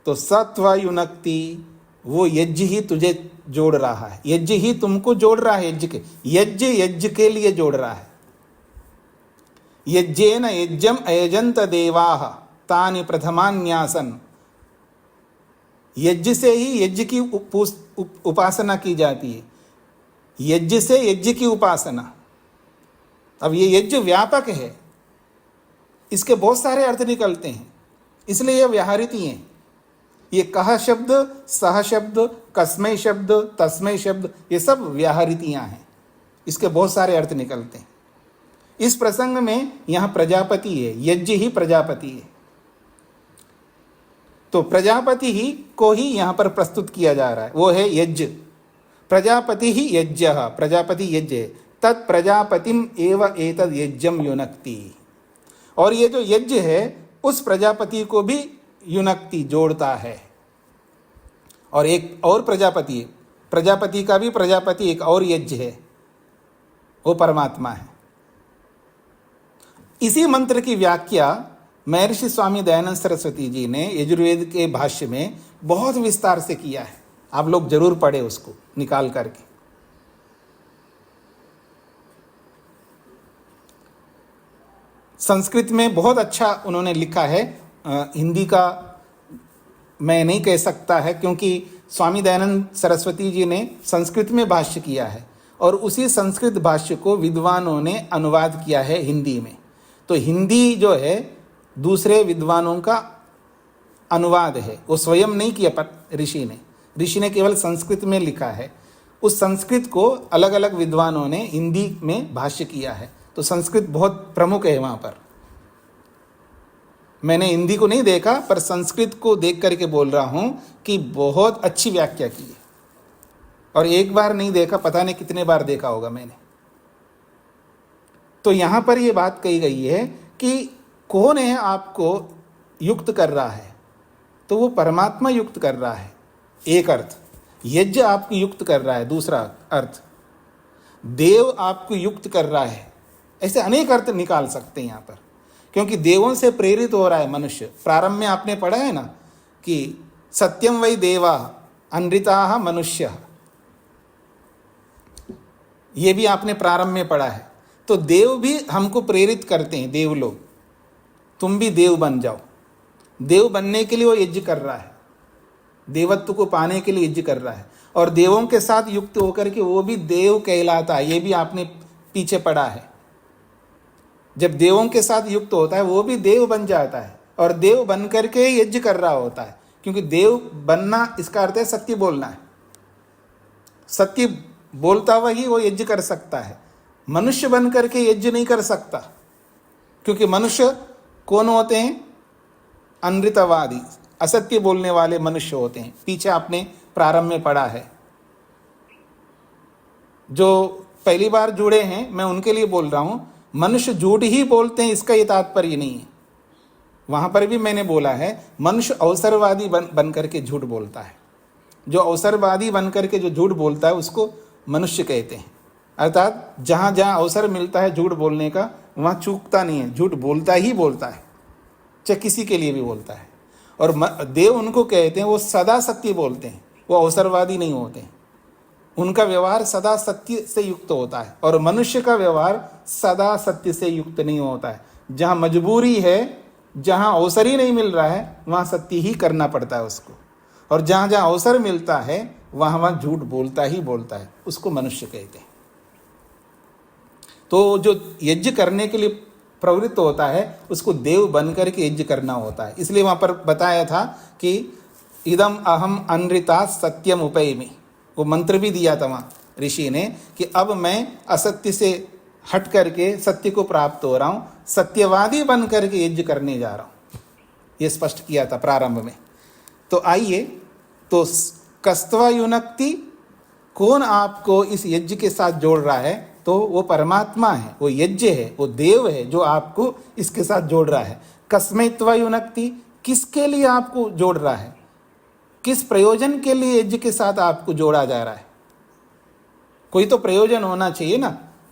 तो सत्वा युनक्ति, वो यज्ञ ही तुझे जोड़ रहा है, यज्ञ ही तुमको जोड़ रहा है। यज्ञ के लिए जोड़ रहा है। यज्ञेन यज्ञम अयजंत देवाः तानि प्रथमान्यासन, यज्ञ से ही यज्ञ की उपासना की जाती है, यज्ञ से यज्ञ की उपासना। अब ये यज्ञ व्यापक है, इसके बहुत सारे अर्थ निकलते हैं, इसलिए ये व्याहृति हैं। ये कह शब्द, सह शब्द, कस्मै शब्द, तस्मै शब्द, ये सब व्याहृतियाँ हैं, इसके बहुत सारे अर्थ निकलते हैं। इस प्रसंग में यहाँ प्रजापति है, यज्ञ ही प्रजापति है। तो प्रजापति ही को ही यहाँ पर प्रस्तुत किया जा रहा है, वो है यज्ञ। प्रजापति ही यज्ञ, प्रजापति यज्ञ है। तत् प्रजापतिम एव एतद् यज्ञम युनक्ति, और ये जो यज्ञ है उस प्रजापति को भी युनक्ति जोड़ता है। और एक और प्रजापति है, प्रजापति का भी प्रजापति एक और यज्ञ है, वो परमात्मा है। इसी मंत्र की व्याख्या महर्षि स्वामी दयानंद सरस्वती जी ने यजुर्वेद के भाष्य में बहुत विस्तार से किया है। आप लोग जरूर पढ़े उसको निकाल करके। संस्कृत में बहुत अच्छा उन्होंने लिखा है, हिंदी का मैं नहीं कह सकता है, क्योंकि स्वामी दयानंद सरस्वती जी ने संस्कृत में भाष्य किया है और उसी संस्कृत भाष्य को विद्वानों ने अनुवाद किया है हिंदी में। तो हिंदी जो है दूसरे विद्वानों का अनुवाद है, वो स्वयं नहीं किया ऋषि ने केवल संस्कृत में लिखा है। उस संस्कृत को अलग अलग विद्वानों ने हिंदी में भाष्य किया है। तो संस्कृत बहुत प्रमुख है वहाँ पर। मैंने हिंदी को नहीं देखा, पर संस्कृत को देख करके बोल रहा हूँ कि बहुत अच्छी व्याख्या की है। और एक बार नहीं देखा, पता नहीं कितने बार देखा होगा मैंने। तो यहाँ पर ये बात कही गई है कि कौन है आपको युक्त कर रहा है, तो वो परमात्मा युक्त कर रहा है, एक अर्थ। यज्ञ आपको युक्त कर रहा है, दूसरा अर्थ। देव आपको युक्त कर रहा है, ऐसे अनेक अर्थ निकाल सकते हैं यहाँ पर, क्योंकि देवों से प्रेरित हो रहा है मनुष्य। प्रारंभ में आपने पढ़ा है ना कि सत्यम वै देवा अनृताः मनुष्य। तो ये जो यज्ञ है उसके बहुत सारे अर्थ निकलते हैं, इसलिए ये व्याहृति हैं। और ये कह शब्द, सह शब्द, कस्मै शब्द, तस्मै शब्द, ये सब व्याहृतियाँ हैं, इसके बहुत सारे अर्थ निकलते हैं। ये भी आपने प्रारंभ में पढ़ा है। तो देव भी हमको प्रेरित करते हैं, देव लोग, तुम भी देव बन जाओ। देव बनने के लिए वो यज्ञ कर रहा है, देवत्व को पाने के लिए यज्ञ कर रहा है, और देवों के साथ युक्त होकर के वो भी देव कहलाता है। ये भी आपने पीछे पढ़ा है। जब देवों के साथ युक्त होता है वो भी देव बन जाता है, और देव बन करके यज्ञ कर रहा होता है, क्योंकि देव बनना इसका अर्थ है सत्य बोलना है। सत्य बोलता हुआ ही वो यज्ञ कर सकता है। मनुष्य बन करके यज्ञ नहीं कर सकता, क्योंकि मनुष्य कौन होते हैं? अनृतवादी, असत्य बोलने वाले मनुष्य होते हैं। पीछे आपने प्रारंभ में पढ़ा है। जो पहली बार जुड़े हैं मैं उनके लिए बोल रहा हूं, मनुष्य झूठ ही बोलते हैं इसका ये तात्पर्य नहीं है। वहां पर भी मैंने बोला है मनुष्य अवसरवादी बन करके झूठ बोलता है। जो अवसरवादी बन करके जो झूठ बोलता है उसको मनुष्य कहते हैं। अर्थात जहां जहां अवसर मिलता है झूठ बोलने का वहां चूकता नहीं है, झूठ बोलता ही बोलता है, चाहे किसी के लिए भी बोलता है। और देव उनको कहते हैं वो सदा सत्य बोलते हैं, वो अवसरवादी नहीं होते हैं। उनका व्यवहार सदा सत्य से युक्त होता है, और मनुष्य का व्यवहार सदा सत्य से युक्त नहीं होता है। जहां मजबूरी है, जहां अवसर ही नहीं मिल रहा है वहां सत्य ही करना पड़ता है उसको, और जहां जहां अवसर मिलता है वहां वहां झूठ बोलता ही बोलता है, उसको मनुष्य कहते हैं। तो जो यज्ञ करने के लिए प्रवृत्त होता है उसको देव बनकर के यज्ञ करना होता है। इसलिए वहां पर बताया था कि इदम अहम अनृता सत्यम उपैमि, वो मंत्र भी दिया था वहां ऋषि ने कि अब मैं असत्य से हट करके सत्य को प्राप्त हो रहा हूं, सत्यवादी बन करके यज्ञ करने जा रहा हूं, ये स्पष्ट किया था प्रारंभ में। तो आइए, तो कस्त्वा युनक्ति, कौन आपको इस यज्ञ के साथ जोड़ रहा है? तो वो परमात्मा है, वो यज्ञ है, वो देव है जो आपको इसके साथ जोड़ रहा है। कस्मैत्वा युनक्ति, किसके लिए आपको जोड़ रहा है? किस प्रयोजन के लिए यज्ञ के साथ आपको जोड़ा जा रहा है? कोई तो प्रयोजन होना चाहिए ना,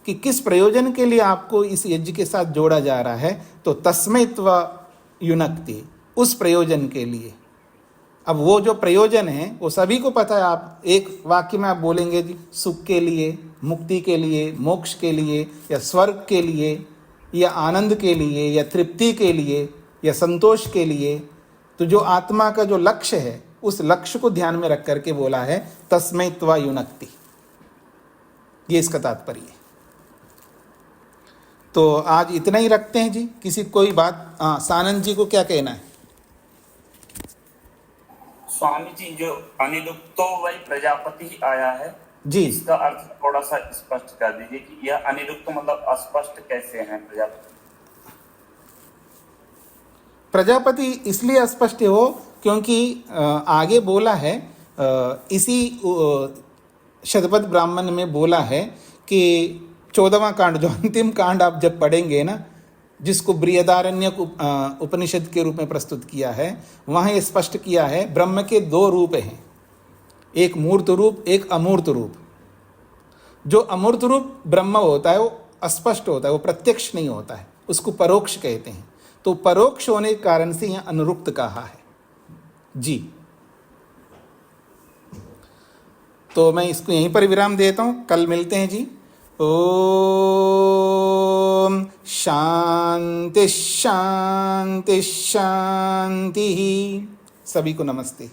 कि किस प्रयोजन के लिए आपको इस यज्ञ के साथ जोड़ा जा रहा है। तो तस्मैत्वा युनक्ति, उस प्रयोजन के लिए। अब वो जो प्रयोजन है वो सभी को पता है। आप एक वाक्य में आप बोलेंगे जी, सुख के लिए, मुक्ति के लिए, मोक्ष के लिए, या स्वर्ग के लिए, या आनंद के लिए, या तृप्ति के लिए, या संतोष के लिए। तो जो आत्मा का जो लक्ष्य है उस लक्ष्य को ध्यान में रख करके बोला है तस्मै त्वा युनक्ति, ये इसका तात्पर्य है। तो आज इतना ही रखते हैं जी। किसी कोई बात? सानंद जी को क्या कहना है? स्वामी जी, जो अनिरुक्तो वही प्रजापति आया है जी, इसका अर्थ थोड़ा सा स्पष्ट कर दीजिए कि यह अनिरुक्त मतलब अस्पष्ट कैसे है प्रजापति? प्रजापति इसलिए अस्पष्ट हो क्योंकि आगे बोला है, इसी शतपथ ब्राह्मण में बोला है कि 14वां कांड, जो अंतिम कांड आप जब पढ़ेंगे ना, जिसको बृहदारण्यक उपनिषद के रूप में प्रस्तुत किया है, वहाँ ये स्पष्ट किया है ब्रह्म के दो रूप हैं, एक मूर्त रूप, एक अमूर्त रूप। जो अमूर्त रूप ब्रह्म होता है वो अस्पष्ट होता है, वो प्रत्यक्ष नहीं होता है, उसको परोक्ष कहते हैं। तो परोक्ष होने के कारण से यहाँ अनुरुक्त कहा है जी। तो मैं इसको यहीं पर विराम देता हूँ, कल मिलते हैं जी। ओम शांति शांति शांति। सभी को नमस्ते।